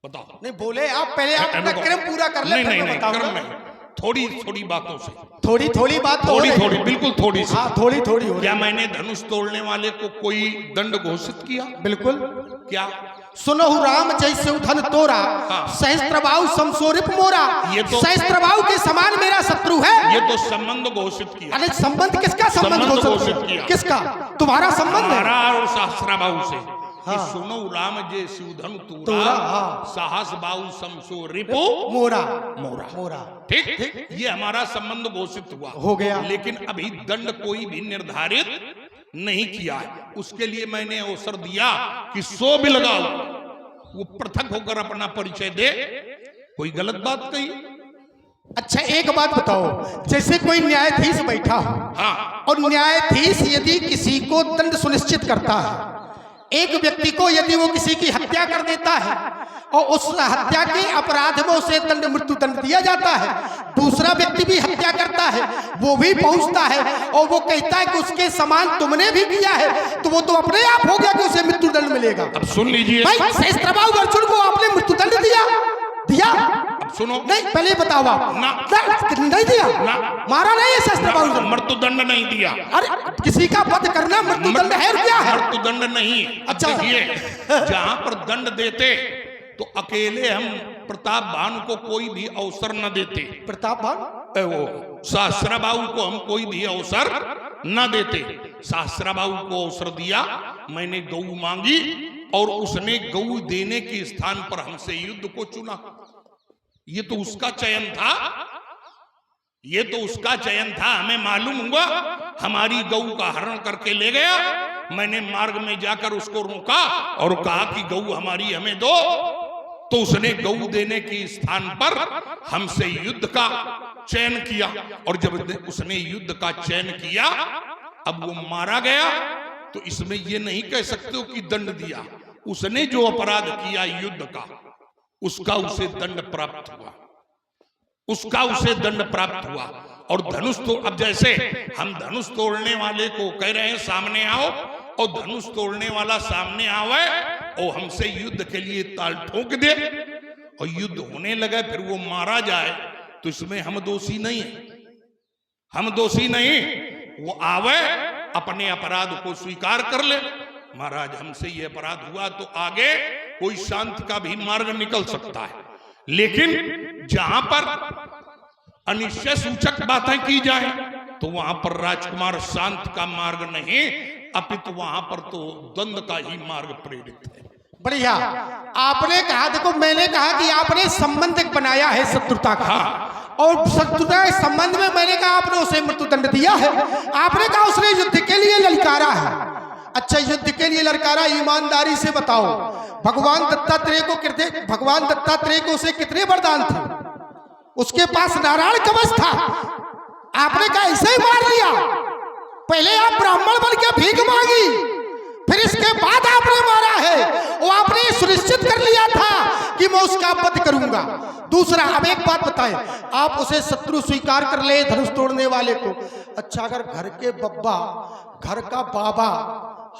बताओ। नहीं बोले आप, पहले आप अपना क्रम पूरा कर ले। नहीं नहीं नहीं, क्रम नहीं, थोड़ी थोड़ी बातों से। थोड़ी थोड़ी बात तो हो थोड़ी रही है। थोड़ी, बिल्कुल थोड़ी सी। हाँ, थोड़ी थोड़ी हो रही क्या है। मैंने धनुष तोड़ने वाले को कोई दंड घोषित किया? बिल्कुल। क्या? सुनहु राम जैसे उधन तोरा, हाँ। सहस्त्रबाहु समसोरिप मोरा। ये तो- सहस्त्रबाहु के समान मेरा शत्रु है। ये तो संबंध घोषित किया। अरे संबंध किसका? संबंध संबंध घोषित घोषित किया। किसका? तुम्हारा संबंध है। हमारा और सहस्त्रबाहु से। हाँ। कि सुनो राम जे सुधन तोरा, तोरा, हाँ। साहस बाहु समसो रिपो मोरा मोरा। मोरा। ठीक, ये हमारा संबंध घोषित हुआ, हो गया। लेकिन अभी दंड कोई भी निर्धारित नहीं किया है। उसके लिए मैंने अवसर दिया कि सो भी लगाओ, वो पृथक होकर अपना परिचय दे। कोई गलत बात कही? अच्छा, एक बात बताओ, जैसे कोई न्यायाधीश बैठा हो, हाँ। और न्यायाधीश यदि किसी को दंड सुनिश्चित करता है, एक व्यक्ति को यदि वो किसी की हत्या कर देता है और उस हत्या के अपराध में उसे दंड, मृत्यु दंड दिया जाता है, दूसरा व्यक्ति भी हत्या करता है, वो भी पहुंचता है और वो कहता है कि उसके समान तुमने भी किया है, तो वो तो अपने आप हो गया कि उसे मृत्यु दंड मिलेगा। अब सुन लीजिए। भाई, सहस्त्रबाहु अर्जुन को आपने मृत्यु दंड दिया? अब सुनो। नहीं, पहले बताओ आप। ना। नहीं दिया ना। मारा नहीं है सहस्त्रबाहु? मृत्यु दंड नहीं दिया। अरे किसी का वध करना मृत्यु दंड है क्या है? मृत्यु दंड नहीं। अच्छा। देखिए, जहां पर दंड देते तो अकेले हम प्रताप भानु को कोई भी अवसर न देते। प्रताप भानु? वो सहस्त्रबाहु को हम कोई भी अवसर न देते। सहस्त्रबाहु को अवसर दिया, मैंने गौ मांगी और उसने गौ देने के स्थान पर हमसे युद्ध को चुना। ये तो उसका चयन था, ये तो उसका चयन था। हमें मालूम हुआ, हमारी गौ का हरण करके ले गया। मैंने मार्ग में जाकर उसको रोका और कहा कि गौ हमारी हमें दो, तो उसने गौ देने के स्थान पर हमसे युद्ध का चयन किया। और जब उसने युद्ध का चयन किया, अब वो मारा गया, तो इसमें ये नहीं कह सकते हो कि दंड दिया। उसने जो अपराध किया युद्ध का, उसका उसे दंड प्राप्त हुआ, उसका उसे दंड प्राप्त हुआ। और धनुष तो, अब जैसे हम धनुष तोड़ने वाले को कह रहे हैं सामने आओ, और धनुष तोड़ने वाला सामने आवे और हमसे युद्ध के लिए ताल ठोक दे और युद्ध होने लगे, फिर वो मारा जाए, तो इसमें हम दोषी नहीं है। हम दोषी नहीं। वो आवे, अपने अपराध को स्वीकार कर ले, महाराज हमसे ये अपराध हुआ, तो आगे कोई शांति का भी मार्ग निकल सकता है। लेकिन जहां पर अनिश्चय सूचक बातें की जाए, तो वहां पर राजकुमार शांत का मार्ग नहीं, अपितु वहां पर तो द्वंद्व का ही मार्ग प्रेरित है। बढ़िया। आपने कहा, देखो मैंने कहा कि आपने संबंध बनाया है शत्रुता का, और शत्रुता के संबंध में मैंने कहा आपने उसे मृत्युदंड दिया है। आपने कहा उसने युद्ध के लिए ललकारा है। अच्छा, युद्ध के लिए ललकारा, ईमानदारी से बताओ भगवान दत्तात्रेय को उसे कितने वरदान थे? उसके पास नारायण कवच था। आपने कहा ऐसे ही मार दिया? पहले आप ब्राह्मण बन के भीख मांगी, फिर इसके बाद आपने मारा है। वो आपने सुनिश्चित कर लिया था कि मैं उसका वध करूंगा। दूसरा, अब एक बात बताएं, आप उसे शत्रु स्वीकार कर ले, धनुष तोड़ने वाले को। अच्छा, अगर घर के बब्बा, घर का बाबा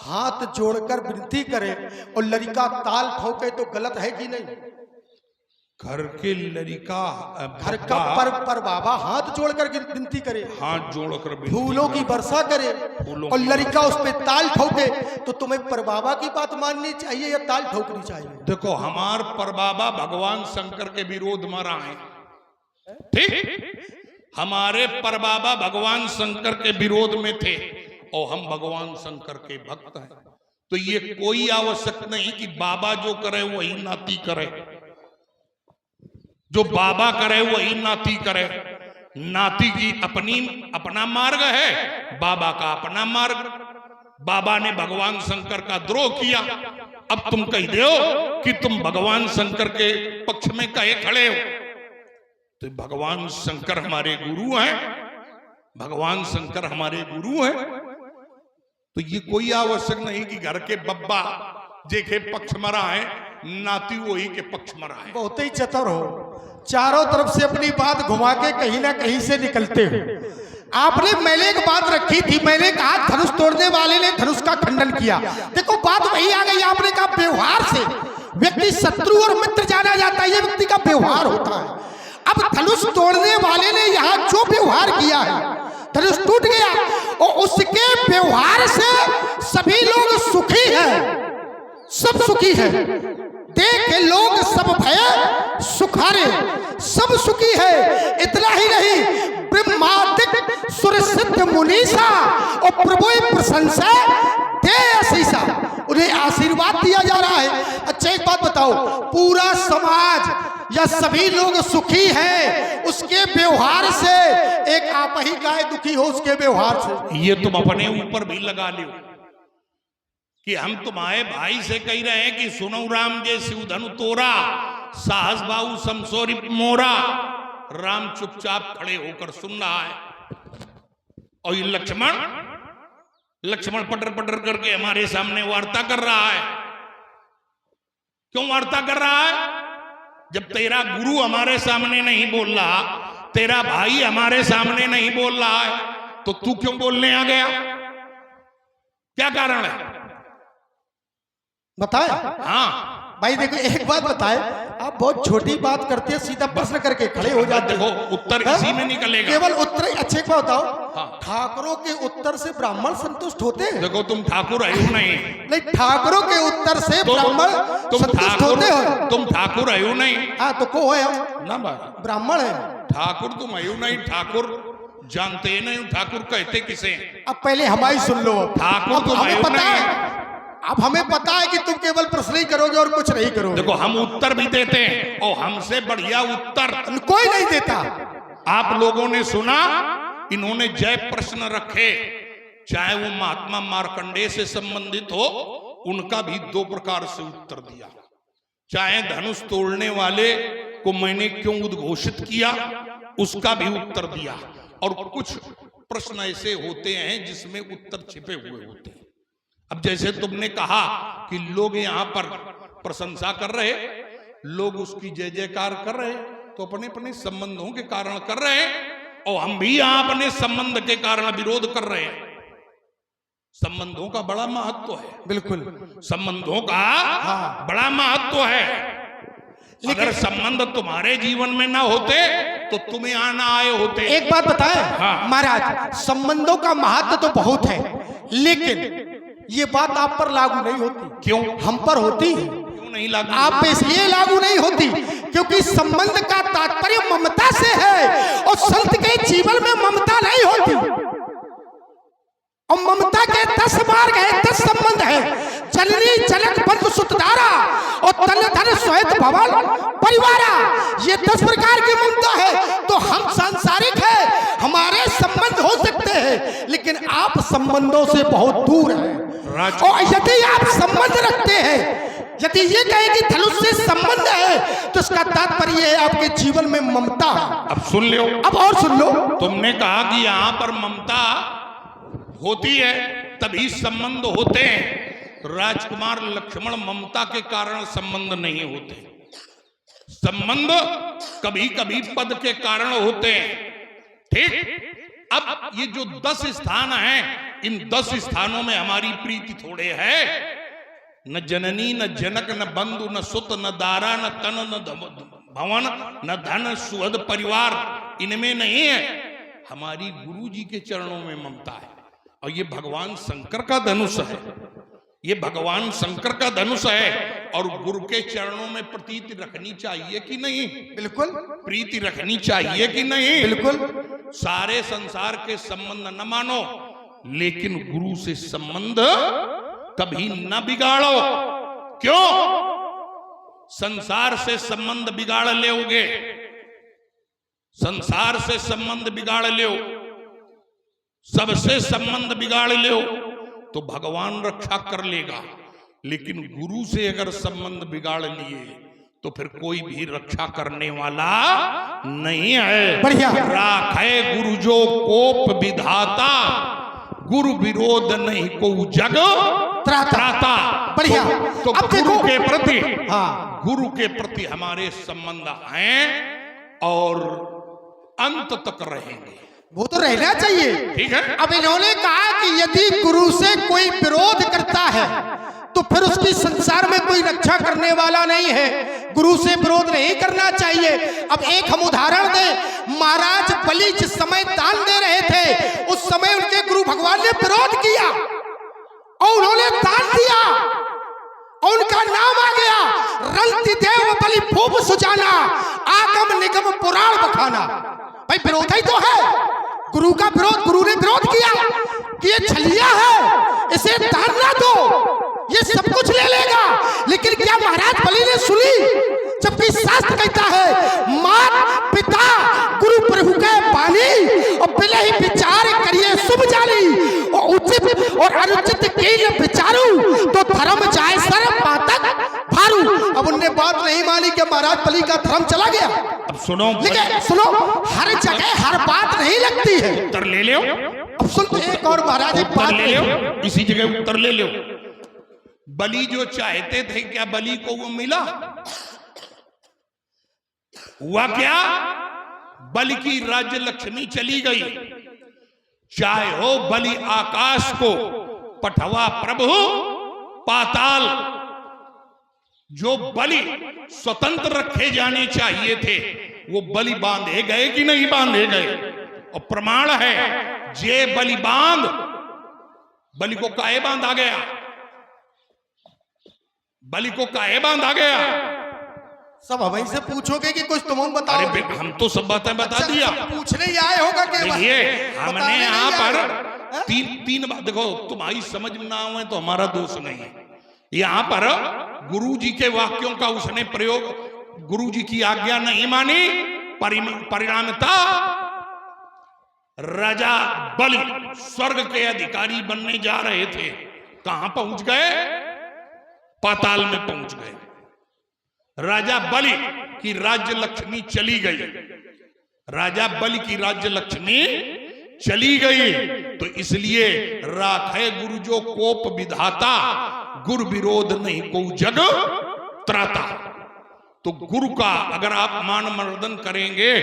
हाथ जोड़कर विनती करे और लड़का ताल ठोके तो गलत है कि नहीं? घर के लड़का, घर का पर बाबा हाथ जोड़कर विनती करे, हाथ जोड़कर फूलों की वर्षा करे और लड़का उस पे ताल ठोके, तो तुम्हें पर बाबा की बात माननी चाहिए या ताल ठोकनी चाहिए? देखो, हमार पर बाबा भगवान शंकर के विरोध में रहे, ठीक? हमारे पर बाबा भगवान शंकर के विरोध में थे और हम भगवान शंकर के भक्त हैं। तो ये कोई आवश्यक नहीं कि बाबा जो करे वही नाती करे, जो बाबा करे वही नाती करे। नाती की अपना मार्ग है, बाबा का अपना मार्ग। बाबा ने भगवान शंकर का द्रोह किया, अब तुम कह दो कि तुम भगवान शंकर के पक्ष में कहे खड़े हो। तो भगवान शंकर हमारे गुरु हैं, भगवान शंकर हमारे गुरु हैं। तो ये कोई आवश्यक नहीं कि घर के बब्बा जेके पक्ष में रहा है, नाती वही के पक्ष में रहा है। बहुत ही चतुर हो, चारों तरफ से अपनी बात घुमा के कहीं ना कहीं से निकलते हो। आपने मैंने एक बात रखी थी, मैंने कहा धनुष तोड़ने वाले ने धनुष का खंडन किया। देखो बात वही आ गई। आपने कहा व्यवहार से व्यक्ति शत्रु और मित्र जाना जाता है, ये व्यक्ति का व्यवहार होता है। अब धनुष तोड़ने वाले ने यहाँ जो व्यवहार किया है, धनुष टूट गया और उसके व्यवहार से सभी लोग सुखी हैं, सब सुखी है। देख लोग सब भय सुखारे, सब सुखी है। इतना ही नहीं, ब्रह्मादिक सुर सिद्ध मुनीसा और प्रभु प्रशंसा दे आशीषा, उन्हें आशीर्वाद दिया जा रहा है। अच्छा एक बात बताओ, पूरा समाज या सभी लोग सुखी हैं उसके व्यवहार से, एक आप ही गाय दुखी हो उसके व्यवहार से? ये तुम अपने ऊपर भी लगा लो कि हम तुम्हारे भाई से कह रहे हैं कि सुनो राम जे शिव धनु तोरा, साहस बाहु समसोरी मोरा। राम चुपचाप खड़े होकर सुन रहा है और ये लक्ष्मण पटर पटर करके हमारे सामने वार्ता कर रहा है। क्यों वार्ता कर रहा है? जब तेरा गुरु हमारे सामने नहीं बोल रहा, तेरा भाई हमारे सामने नहीं बोल रहा है, तो तू क्यों बोलने आ गया? क्या कारण है बताए? हाँ भाई देखो एक बात बताए, आप बहुत छोटी बात करते हैं, सीधा प्रश्न करके खड़े हो जाते हो। उत्तर इसी में निकलेगा, केवल उत्तर। अच्छे एक बात बताओ, हाँ। ठाकुरों के उत्तर से ब्राह्मण संतुष्ट होते हैं? देखो तुम ठाकुर आयु नहीं ठाकुरों के उत्तर से ब्राह्मण संतुष्ट होते हो? तुम ठाकुर आयु नहीं। हाँ तो को है ना ब्राह्मण है, ठाकुर तुम आयु नहीं। ठाकुर जानते नहीं, ठाकुर कहते किसे? अब पहले हमारी सुन लो। ठाकुर तुम आयु नहीं। अब हमें पता है कि तुम केवल प्रश्न ही करोगे और कुछ नहीं करोगे। देखो हम उत्तर भी देते हैं और हमसे बढ़िया उत्तर कोई नहीं देता। आप लोगों ने सुना, इन्होंने जय प्रश्न रखे, चाहे वो महात्मा मार्कंडेय से संबंधित हो, उनका भी 2 प्रकार से उत्तर दिया। चाहे धनुष तोड़ने वाले को मैंने क्यों उद्घोषित किया, उसका भी उत्तर दिया। और कुछ प्रश्न ऐसे होते हैं जिसमें उत्तर छिपे हुए होते हैं। अब जैसे तुमने कहा कि लोग यहाँ पर प्रशंसा कर रहे, लोग उसकी जय जयकार कर रहे, तो अपने अपने संबंधों के कारण कर रहे हैं और हम भी यहाँ अपने संबंध के कारण विरोध कर रहे हैं। संबंधों का बड़ा महत्व है। बिल्कुल संबंधों का बड़ा महत्व है। अगर संबंध तुम्हारे जीवन में ना होते तो तुम यहाँ ना आए होते। एक बात बताएं महाराज, संबंधों का महत्व तो बहुत है, लेकिन ये बात आप पर लागू नहीं होती। क्यों? हम पर होती है। क्यों नहीं लागू? आप पे इसलिए लागू नहीं होती क्योंकि संबंध का तात्पर्य ममता से है और संत के जीवन में ममता नहीं होती। और ममता के 10 मार्ग है, 10 संबंध है। जननी जनक बंधु सुतधारा और तन धन सोहित भवन परिवारा, ये 10 प्रकार की ममता है। तो हम सांसारिक है, हमारे संबंध हो सकते हैं, लेकिन आप संबंधों से बहुत दूर हैं। और यदि आप संबंध रखते हैं, यदि ये कहे कि धनुष से संबंध है, तो इसका तात्पर्य है आपके जीवन में ममता। अब सुन लो, अब और सुन लो। तुमने कहा कि यहाँ पर ममता होती है तभी संबंध होते हैं। राजकुमार लक्ष्मण ममता के कारण संबंध नहीं होते। संबंध कभी कभी पद के कारण होते हैं। ठीक, अब ये जो 10 स्थान हैं, इन 10 स्थानों में हमारी प्रीति थोड़े है। न जननी, न जनक, न बंधु, न सुत, न दारा, न तन, न भवन, न धन, सुहद परिवार, इनमें नहीं है। हमारी गुरु जी के चरणों में ममता है। और ये भगवान शंकर का धनुष है, ये भगवान शंकर का धनुष है। और गुरु के चरणों में प्रीति रखनी चाहिए कि नहीं? बिल्कुल प्रीति रखनी चाहिए कि नहीं? बिल्कुल। सारे संसार के संबंध न मानो, लेकिन गुरु से संबंध कभी न बिगाड़ो। क्यों? संसार से संबंध बिगाड़ लोगे, संसार से संबंध बिगाड़ लो, सबसे संबंध बिगाड़ लो, तो भगवान रक्षा कर लेगा। लेकिन गुरु से अगर संबंध बिगाड़ लिए तो फिर कोई भी रक्षा करने वाला नहीं है। बढ़िया। राखे गुरु जो कोप विधाता, गुरु विरोध नहीं को जग त्राता। बढ़िया। तो अब गुरु देखो, के प्रति, हाँ, गुरु के प्रति हमारे संबंध हैं और अंत तक रहेंगे। वो तो रहना चाहिए। ठीक है। अब इन्होंने कहा कि यदि गुरु से कोई विरोध करता है तो फिर उसकी संसार में कोई रक्षा करने वाला नहीं है। गुरु से विरोध नहीं करना चाहिए। अब एक हम उदाहरण दें, महाराज बलि जिस समय दान दे रहे थे, उस समय उनके गुरु भगवान ने विरोध किया और उन्होंने दान दिया और उनका नाम आ गया, रंति देव बलि भूप सुजाना, आगम निगम पुराण बखाना। भाई विरोध ही तो है, गुरु का विरोध। गुरु ने विरोध किया कि ये छलिया है, इसे दान ना दो, ये सब कुछ ले लेगा। लेकिन क्या महाराज बलि ने सुनी? जबकि शास्त्र कहता है, मात पिता गुरु प्रभु के बानी, और बिले ही विचार करिए शुभ जानी, और उचित और अनुचित के विचारू तो धर्म जाए सर पातक भारू। अब उनने बात नहीं मानी कि महाराज बलि का धर्म चला गया। अब सुनो, लेकिन सुनो, हर जगह हर बात नहीं लगती है। उत्तर ले लो। अब सुन, एक और महाराज एक बात ले लो, इसी जगह उत्तर ले लो। बलि जो चाहते थे, क्या बलि को वो मिला? हुआ क्या? बलि की राज्य लक्ष्मी चली गई। चाहे हो बलि आकाश को, पठवा प्रभु पाताल। जो बलि स्वतंत्र रखे जाने चाहिए थे, वो बलि बांधे गए कि नहीं बांधे गए? और प्रमाण है, जे बलि बांध, बलि को काहे बांधा गया? बलि को काहे बांधा गया? सब हमें से पूछोगे कि कुछ तुम बताओ? अरे हम तो सब बातें बता दिया। पूछने ही आए होगा कि देखिए, हमने यहाँ पर तीन बात, देखो तुम्हारी समझ में ना आए तो हमारा दोष नहीं है। यहाँ पर गुरु जी के वाक्यों का उसने प्रयोग, गुरु जी की आज्ञा नहीं मानी, परिणामता राजा बलि स्वर्ग के अधिकारी बनने जा रहे थे, कहां पहुंच गए? पाताल में पहुंच गए। राजा बलि की राज्य लक्ष्मी चली गई, राजा बलि की राज्य लक्ष्मी चली गई। तो इसलिए राखे गुरु जो कोप विधाता, गुरु विरोध नहीं को जग त्राता। तो गुरु का अगर आप मान मर्दन करेंगे,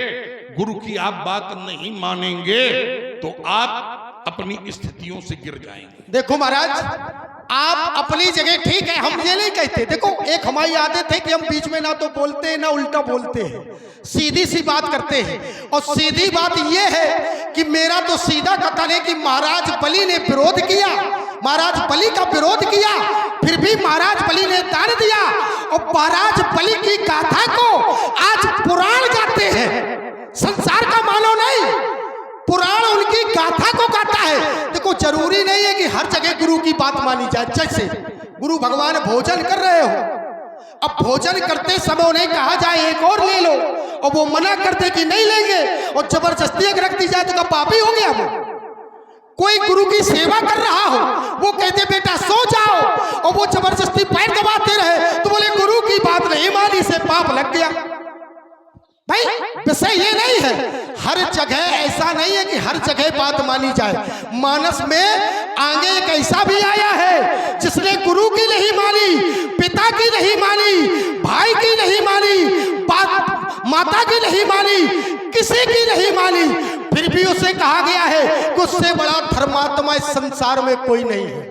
गुरु की आप बात नहीं मानेंगे, तो आप अपनी स्थितियों से गिर जाएंगे। देखो महाराज, आप अपनी जगह ठीक है, हम ये नहीं कहते। देखो, एक हमारी आदत है कि हम बीच में ना तो बोलते हैं ना उल्टा बोलते हैं, सीधी सी बात करते हैं। और सीधी बात ये है कि मेरा तो सीधा कथन है कि महाराज बलि ने विरोध किया, महाराज बलि का विरोध किया, फिर भी महाराज बलि ने दान दिया। और महाराज बलि की गाथा को आज पुराण गाते हैं, संसार का मानो नहीं, पुराण उनकी गाथा को गाता है। देखो, जरूरी नहीं है बात मानी जाए। जैसे गुरु भगवान भोजन कर रहे हो, अब भोजन करते समय उन्हें कहा जाए एक और ले लो, और वो मना करते कि नहीं लेंगे, और जबरदस्ती अगर रख दी जाए तो क्या पापी हो गया वो? कोई गुरु की सेवा कर रहा हो, वो कहते बेटा सो जाओ, और वो जबरदस्ती पैर दबाते रहे, तो बोले गुरु की बात नहीं मानी से पाप लग गया। भाई विषय ये नहीं है, हर जगह ऐसा नहीं है कि हर जगह बात मानी जाए। मानस में आगे एक ऐसा भी आया है जिसने गुरु की नहीं मानी, पिता की नहीं मानी, भाई की नहीं मानी, माता की नहीं मानी, किसी की नहीं मानी, फिर भी उसे कहा गया है कि उससे बड़ा धर्मात्मा इस संसार में कोई नहीं है,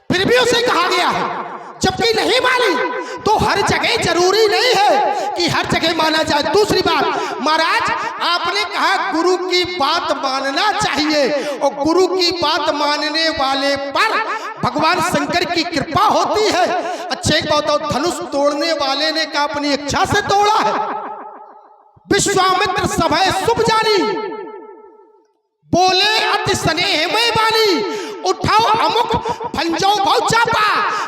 फिर भी उसे कहा गया है। जबकि नहीं मानी तो हर जगह जरूरी नहीं है कि हर जगह माना जाए। दूसरी बात, महाराज आपने कहा गुरु की बात मानना चाहिए, और गुरु की बात मानने वाले पर भगवान शंकर की कृपा होती है। अच्छे एक बात, धनुष तोड़ने वाले ने कहा अपनी इच्छा से तोड़ा है। विश्वामित्र सभय शुभ जानी, बोले अति स्नेह में बानी, उठाओ अमुक भंजाओ भाव चापा,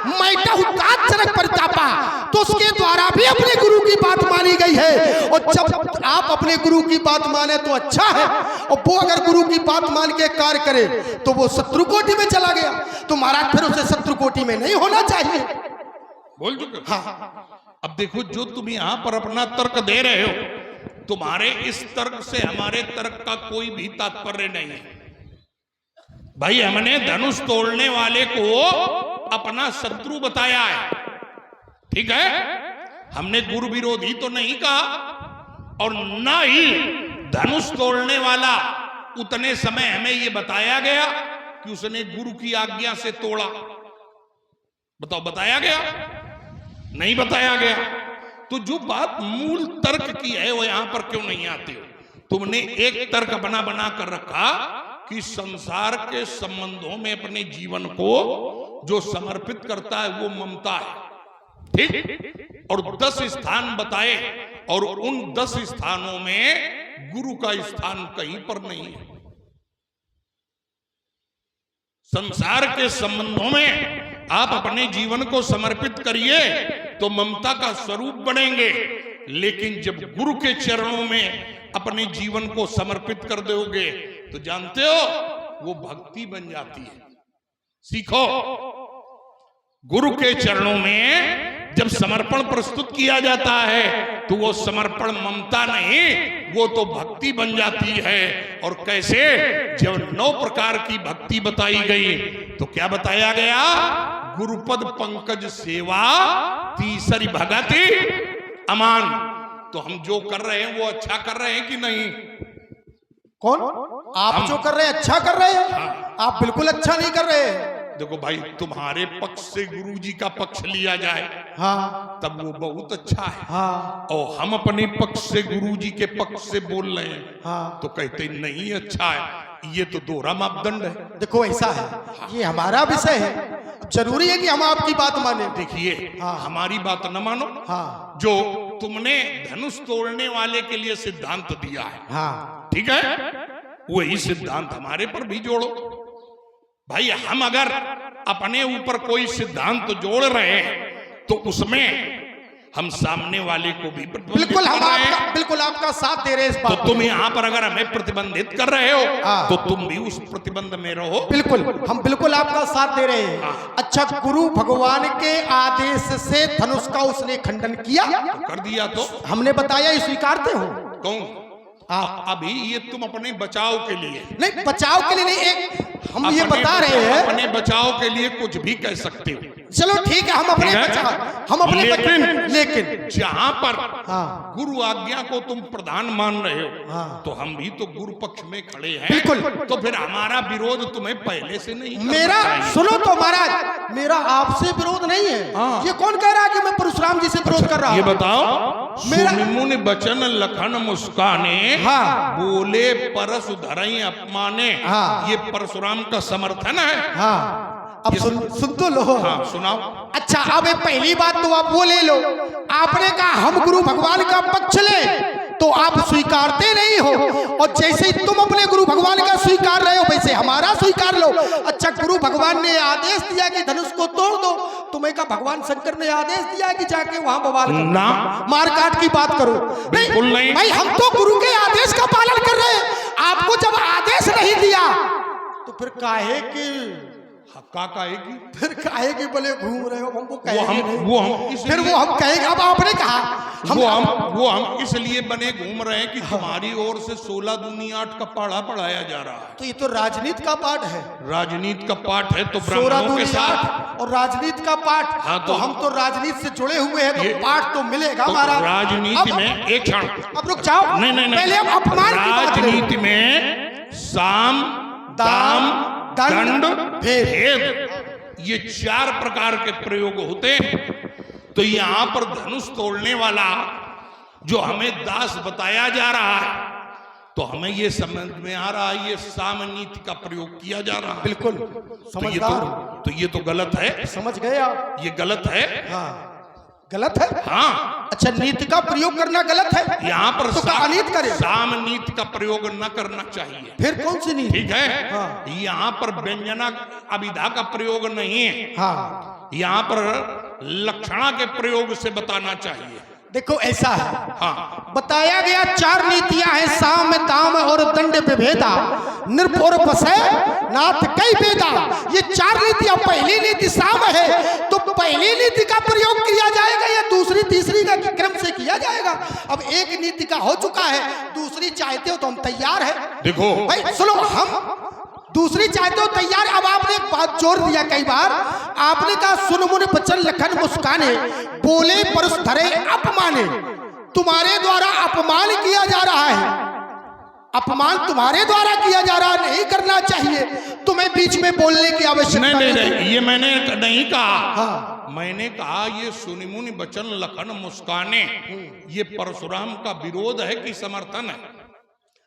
मैटहु तात जनक परितापा। तो उसके द्वारा भी अपने गुरु की बात मानी गई है, और जब आप अपने गुरु की बात माने तो अच्छा है, और वो अगर गुरु की बात मान के कार्य करे तो वो शत्रु कोटि में चला गया, तो महाराज फिर उसे शत्रु कोटि में नहीं होना चाहिए। बोल चुके? हाँ। अब देखो, जो तुम यहां पर अपना तर्क दे रहे हो, तुम्हारे इस तर्क से हमारे तर्क का कोई भी तात्पर्य नहीं है। भाई हमने धनुष तोड़ने वाले को अपना शत्रु बताया है, ठीक है? हमने गुरु विरोधी तो नहीं कहा, और ना ही धनुष तोड़ने वाला उतने समय हमें यह बताया गया कि उसने गुरु की आज्ञा से तोड़ा। बताओ, बताया गया? नहीं बताया गया। तो जो बात मूल तर्क की है वो यहां पर क्यों नहीं आती हो? तुमने एक तर्क बना कर रखा कि संसार के संबंधों में अपने जीवन को जो समर्पित करता है वो ममता है, ठीक? और 10 स्थान बताए, और उन 10 स्थानों में गुरु का स्थान कहीं पर नहीं है। संसार के संबंधों में आप अपने जीवन को समर्पित करिए तो ममता का स्वरूप बनेंगे, लेकिन जब गुरु के चरणों में अपने जीवन को समर्पित कर दोगे तो जानते हो वो भक्ति बन जाती है। सीखो, गुरु के चरणों में जब समर्पण प्रस्तुत किया जाता है तो वो समर्पण ममता नहीं, वो तो भक्ति बन जाती है। और कैसे? जब 9 प्रकार की भक्ति बताई गई तो क्या बताया गया? गुरुपद पंकज सेवा तीसरी भगति अमान। तो हम जो कर रहे हैं वो अच्छा कर रहे हैं कि नहीं? कौन? आप जो कर रहे हैं अच्छा कर रहे हैं? हाँ। आप बिल्कुल अच्छा नहीं कर रहे हैं। देखो भाई, तुम्हारे पक्ष से गुरुजी का पक्ष लिया जाए, हाँ, तब वो बहुत अच्छा है। हाँ, और हम अपने पक्ष से गुरुजी के पक्ष से बोल रहे हैं, हाँ, तो कहते नहीं अच्छा है। ये तो दोहरा मापदंड है। देखो ऐसा है, ये हमारा विषय है, जरूरी है कि हम आपकी बात माने। देखिए, हाँ, हमारी बात न मानो। हाँ, जो तुमने धनुष तोड़ने वाले के लिए सिद्धांत दिया है, हाँ, ठीक है, वही सिद्धांत हमारे पर भी जोड़ो। भाई हम अगर अपने ऊपर कोई सिद्धांत जोड़ रहे हैं तो उसमें हम सामने वाले को भी बिल्कुल बिल्कुल आपका साथ दे रहे हैं इस बात। तो तुम यहाँ पर अगर हमें प्रतिबंधित कर रहे हो, हाँ, तो तुम भी उस प्रतिबंध में रहो। बिल्कुल, हम बिल्कुल आपका साथ दे रहे हैं। हाँ। अच्छा, गुरु भगवान के आदेश से धनुष का उसने खंडन किया, कर दिया तो हमने बताया, ये स्वीकारते हो? कौन? अभी ये तुम अपने बचाव के लिए नहीं, बचाव के लिए नहीं, एक हम ये बता रहे हैं, अपने बचाव के लिए कुछ भी कह सकते हो। चलो ठीक है, हम अपने बचाव, हम अपने लेकिन जहां पर हाँ, गुरु आज्ञा को तुम प्रधान मान रहे हो, हाँ, तो हम भी तो गुरु पक्ष में खड़े हैं। बिल्कुल। तो फिर हमारा विरोध तुम्हें पहले से नहीं करना मेरा चाहिए। सुनो तो महाराज, मेरा आपसे विरोध नहीं है। हाँ। ये कौन कह रहा है कि मैं परशुराम जी से विरोध कर रहा हूं? ये बताओ, मेरा सुन बचन लखन मुस्काने, हाँ, बोले परस धरई अपमाने। हाँ, ये परशुराम का समर्थन है। हाँ, अब सुन तो लो। हाँ, सुनाओ। अच्छा, अब पहली बात तो आप वो ले लो, आपने कहा हम गुरु भगवान का पक्ष ले, तो आप स्वीकारते नहीं हो, और जैसे तुम अपने गुरु भगवान का स्वीकार रहे हो वैसे हमारा स्वीकार लो। अच्छा, अच्छा गुरु भगवान ने आदेश दिया कि धनुष को तोड़ दो, तुम्हें का भगवान शंकर ने आदेश दिया कि जाके वहां बवाल करो, ना मारकाट की बात करो। बिल्कुल नहीं भाई, हम तो गुरु के आदेश का पालन कर रहे हैं। आपको जब आदेश नहीं दिया तो फिर काहे की हक्का कहेगी, फिर काहे की बोले घूम रहे हो, हमको कहेंगे नहीं। वो हम फिर वो हम कहेंगे। अब आपने कहा वो हम इसलिए बने घूम रहे हैं कि तुम्हारी ओर से 16 दूनी 8 का पढ़ा पढ़ाया जा रहा है। तो ये तो राजनीति का पाठ है, राजनीति का पाठ है, तो 16 ब्राह्मणों दूनी के साथ 8 और राजनीति का पाठ। हाँ, तो हम तो राजनीति से जुड़े हुए हैं, तो पाठ तो मिलेगा तो हमारा। राजनीति अब- में एक क्षण, अब रुक जाओ, नहीं पहले हम अपमान की बात करें। राजनीति में साम दाम दंड भेद, ये 4 प्रकार के प्रयोग होते हैं। तो यहां पर धनुष तोड़ने वाला जो हमें दास बताया जा रहा है, तो हमें ये समझ में आ रहा है, ये सामनीति का प्रयोग किया जा रहा है। बिल्कुल समझदार, तो ये तो गलत है, समझ गए आप? ये गलत है। हाँ, गलत है। हाँ, अच्छा, नीति का प्रयोग करना गलत है, यहाँ पर तो अनीत करे। सामनीति का प्रयोग न करना चाहिए। फिर कौन सी नीति? ठीक है। हाँ। यहाँ पर व्यंजना अभिधा का प्रयोग नहीं है, हाँ, यहाँ पर लक्षणा के प्रयोग से बताना चाहिए। देखो ऐसा है, हाँ, बताया गया 4 नीतियां हैं, साम दाम और दंड विभेदा, नृप और बसै नाथ कई वेदा। ये 4 नीतियां, पहली नीति साम है, तो पहली नीति का प्रयोग किया जाएगा या दूसरी तीसरी का क्रम से किया जाएगा? अब एक नीति का हो चुका है, दूसरी चाहते हो तो हम तैयार है। देखो भाई सुनो, हम दूसरी चाहते हो तैयार। अब आपने एक बात जोड़ दिया कई बार, आपने कहा सुन मुन बचन लखन मुस्काने, बोले परस धरे अपमाने। तुम्हारे द्वारा अपमान किया जा रहा है, अपमान तुम्हारे द्वारा किया जा रहा है, नहीं करना चाहिए। तुम्हें बीच में बोलने की आवश्यकता नहीं, ये मैंने नहीं कहा। हाँ, मैंने कहा ये सुनि मुनि बचन लखन मुस्काने, ये परशुराम का विरोध है कि समर्थन है?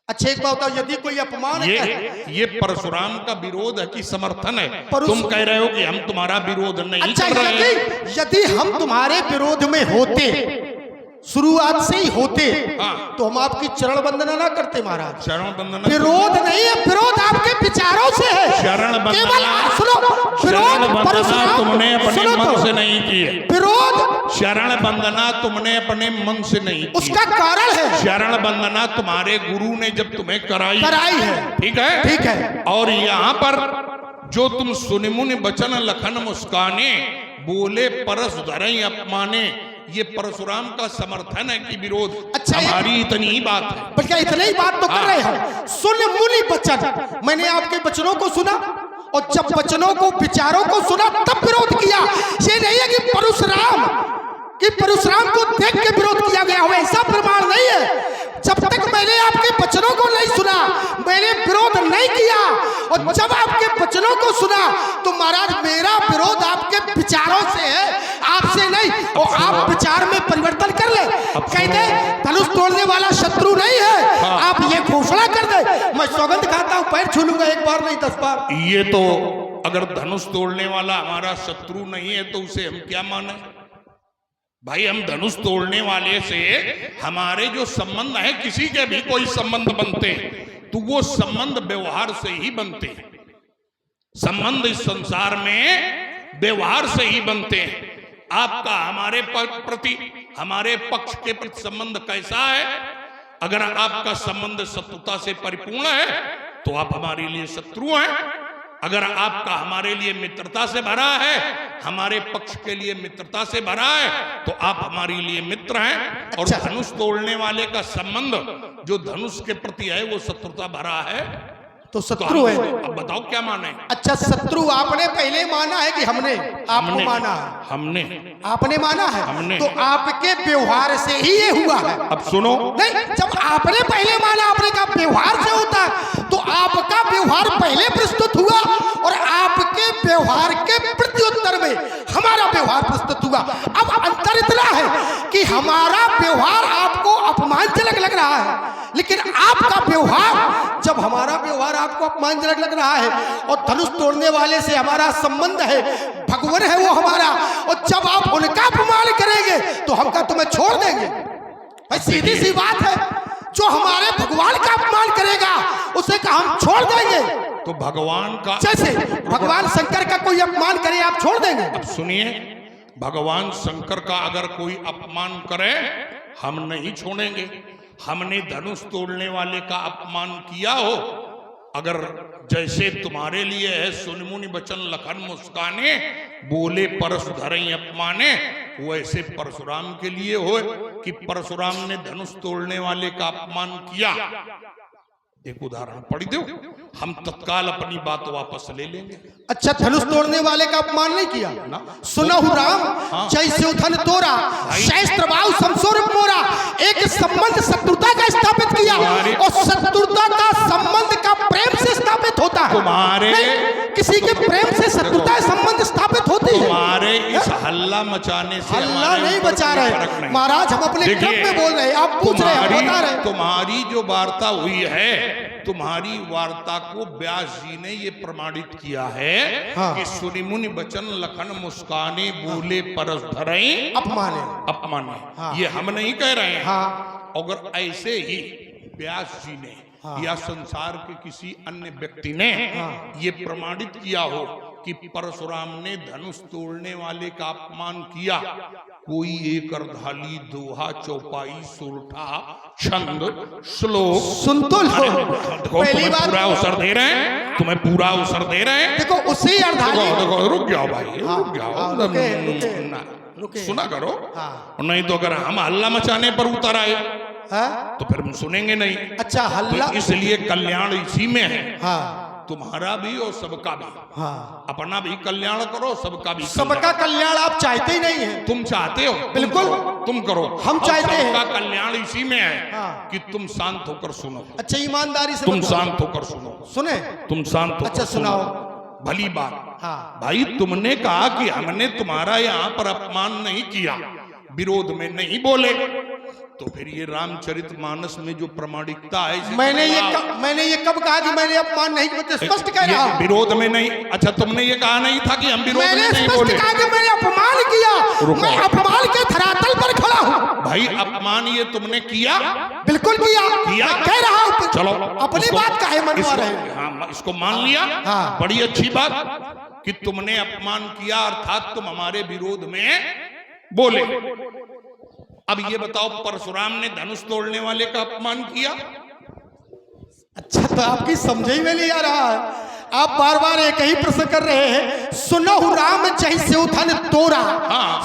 अच्छा एक बात बताओ, यदि कोई अपमान ये परशुराम का विरोध है कि समर्थन है? पर तुम कह रहे हो कि हम तुम्हारा विरोध नहीं अच्छा, कर रहे हैं। यदि हम तुम्हारे विरोध में होते, शुरुआत से ही होते, हाँ। तो हम आपकी चरण वंदना ना करते महाराज। शरण वंदना विरोध नहीं है, विरोध आपके विचारों से है। शरण केवल वंदना, सुनो, शरण विरोध वंदना परशुराम, तुमने अपने सुनो मन तो, से नहीं की है। विरोध शरण वंदना तुमने अपने मन से नहीं की। उसका कारण है, शरण वंदना तुम्हारे गुरु ने जब तुम्हें कराई है। ठीक है, ठीक है। और यहाँ पर जो तुम सुनि मुनि बचन लखन मुस्काने, बोले परस धरई अपमाने, ये परशुराम का समर्थन है कि विरोध? अच्छा, हमारी इतनी ही बात है। पर क्या इतने ही बात तो कर रहे हो? सुन मुनि बचन, मैंने आपके वचनों को सुना, और जब वचनों को विचारों को सुना तब विरोध किया। ये नहीं है कि परशुराम को देख के विरोध किया गया हो, ऐसा प्रमाण नहीं है। जब तक मैंने आपके वचनों को नहीं सुना, मैंने विरोध नहीं किया, और जब आपके वचनों को सुना तो महाराज मेरा विरोध आपके विचारों से है, आपसे नहीं। और आप विचार में परिवर्तन कर ले, कहते धनुष तोड़ने वाला शत्रु नहीं है, आप ये घोषणा कर दे, मैं सौगंध खाता हूं पैर छू लूंगा, 1 बार नहीं 10 बार। ये तो अगर धनुष तोड़ने वाला हमारा शत्रु नहीं है तो उसे हम क्या माने? भाई, हम धनुष तोड़ने वाले से हमारे जो संबंध है, किसी के भी कोई संबंध बनते हैं तो वो संबंध व्यवहार से ही बनते हैं। संबंध इस संसार में व्यवहार से ही बनते हैं। आपका हमारे प्रति, हमारे पक्ष के प्रति संबंध कैसा है? अगर आपका संबंध शत्रुता से परिपूर्ण है तो आप हमारे लिए शत्रु हैं। अगर आपका हमारे लिए मित्रता से भरा है, हमारे पक्ष के लिए मित्रता से भरा है, तो आप हमारे लिए मित्र हैं। और धनुष तोड़ने वाले का संबंध जो धनुष के प्रति है वो शत्रुता भरा है, तो शत्रु है। अब बताओ क्या माने? अच्छा, शत्रु आपने पहले माना है कि हमने आपको माना है? हमने आपने माना है, हमने। तो आपके व्यवहार से ही ये हुआ है। अब सुनो, नहीं, जब आपने पहले माना, आपने कहा व्यवहार से होता है, तो आपका व्यवहार पहले प्रस्तुत हुआ और आपके व्यवहार के प्रत्युत्तर में हमारा व्यवहार प्रस्तुत हुआ। अब अंतर इतना है कि हमारा व्यवहार आपको अपमानजनक लग रहा है, लेकिन आपका व्यवहार, जब हमारा व्यवहार आपको अपमानजनक लग रहा है और धनुष तोड़ने वाले से हमारा संबंध है, भगवान है वो हमारा, और जब आप उनका अपमान करेंगे तो हम का तुम्हें छोड़ देंगे? भाई सीधी सी बात है, जो हमारे भगवान का अपमान करेगा उसे का हम छोड़ देंगे? तो भगवान का जैसे भगवान शंकर का कोई अपमान करे आप छोड़ देंगे? अब सुनिए, भगवान शंकर का अगर कोई अपमान करे हम नहीं छोड़ेंगे। हमने धनुष तोड़ने वाले का अपमान किया हो, अगर जैसे तुम्हारे लिए है सुन मुनि बचन लखन मुस्काने, बोले परस धरई अपमाने, वैसे परशुराम के लिए हो कि परशुराम ने धनुष तोड़ने वाले का अपमान किया। एक उदाहरण पढ़ी दो, हम तत्काल अपनी बात वापस ले लेंगे। अच्छा, धनुष तोड़ने वाले का अपमान नहीं किया ना? सुनहु राम जैसे उधन तोरा, सहस्त्र बाहु समसोर मोरा, एक संबंध शत्रुता का स्थापित किया, और शत्रुता का संबंध का प्रेम से स्थापित होता है। तुम्हारे किसी के प्रेम से शत्रुता संबंध स्थापित होती है। तुम्हारे इस हल्ला मचाने से हल्ला नहीं बचा रहे महाराज, हम अपने क्रम में बोल रहे हैं, आप पूछ रहे हैं, बता रहे हैं। तुम्हारी जो वार्ता हुई है, तुम्हारी वार्ता को व्यास जी ने ये प्रमाणित किया है कि सुनि मुनि बचन लखन मुस्काने, बोले परस धरई अपमाने। ये हम नहीं कह रहे हैं। अगर ऐसे ही व्यास जी ने या संसार के किसी अन्य व्यक्ति ने ये प्रमाणित किया हो कि परशुराम ने धनुष तोड़ने वाले का अपमान किया, कोई एक अर्धाली दोहा चौपाई सुरठा छंद श्लोक सुन तो लो, पहली बार पूरा अवसर दे रहे हैं, तुम्हें पूरा अवसर दे रहे हैं। देखो उसी अर्धाली, देखो रुक जाओ भाई, रुक जाओ, सुना करो। नहीं तो अगर हम हल्ला मचाने पर उतर आए तो फिर हम सुनेंगे नहीं। अच्छा, हल्ला तो इसलिए कल्याण इसी में है, तुम्हारा भी और सबका भी। अपना भी कल्याण करो, सबका भी। सबका कल्याण आप चाहते ही नहीं है। तुम चाहते हो, बिल्कुल तुम करो, हम चाहते हैं। सबका कल्याण इसी में है कि तुम शांत होकर सुनो। अच्छा, ईमानदारी से तुम शांत होकर सुनो। सुने, तुम शांत होकर अच्छा सुनाओ। भली बात। भाई तुमने कहा कि हमने तुम्हारा यहाँ पर अपमान नहीं किया, विरोध में नहीं बोले, तो फिर ये रामचरितमानस में जो प्रमाणिकता है, मैंने ये कब कहा कि मैंने अपमान नहीं किया? स्पष्ट कह रहा हूं, विरोध में नहीं। अच्छा, तुमने ये कहा नहीं था कि हम विरोध में नहीं बोले? कहा कि मैंने अपमान किया, मैं अपमान के धरातल पर खड़ा हूं। भाई अपमान ये तुमने किया? बिल्कुल किया। कह रहा हूं, चलो अपनी बात काहे मनवा रहे हैं? हाँ, इसको मान लिया, बड़ी अच्छी बात कि तुमने अपमान किया, अर्थात तुम हमारे विरोध में बोले। अब ये बताओ, परशुराम ने धनुष तोड़ने वाले का अपमान किया? अच्छा, तो आपकी समझ ही में नहीं आ रहा है, आप बार बार एक ही प्रश्न कर रहे हैं। सुनहु राम जैसे उधन तोरा,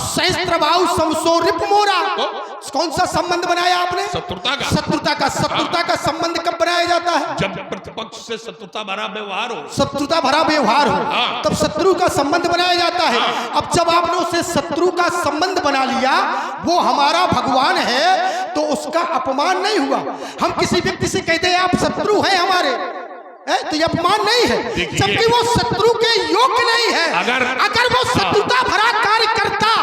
सहस्त्र बाहु समसो रिप मोरा। कौन सा संबंध बनाया आपने? शत्रुता का। शत्रुता का संबंध कब बनाया जाता है? जब प्रतिपक्ष से शत्रुता भरा व्यवहार हो। शत्रुता भरा व्यवहार हो, तब शत्रु का संबंध बनाया जाता है। अब जब आपने उसे शत्रु का संबंध बना लिया, वो हमारा भगवान है, तो उसका अपमान नहीं हुआ। हम किसी व्यक्ति से कहते हैं आप शत्रु हैं हमारे, तो ये अपमान नहीं है, जबकि वो शत्रु के योग्य नहीं है। अगर वो शत्रुता भरा कार्य करता,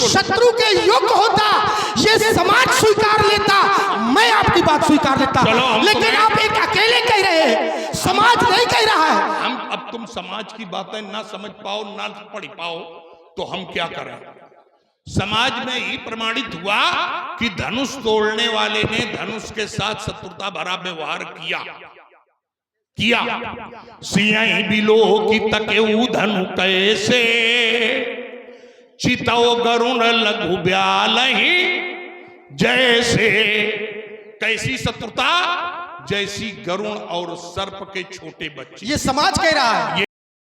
शत्रु के योग्य होता, ये समाज स्वीकार लेता, मैं आपकी बात स्वीकार लेता, लेकिन आप एक अकेले कह रहे हैं, समाज नहीं कह रहा है। हम अब तुम समाज की बातें ना समझ पाओ, ना पढ़ पाओ, तो हम क्या करें? समाज में ही प्रमाणित हुआ कि धनुष तोड़ने वाले ने धनुष के साथ शत्रुता भरा व्यवहार किया। सियाही बिलो की तकेऊ धनु कैसे, चितौ गरुण लघु ब्यालहि जैसे। कैसी शत्रुता? जैसी गरुण और सर्प के छोटे बच्चे। ये समाज कह रहा है। ये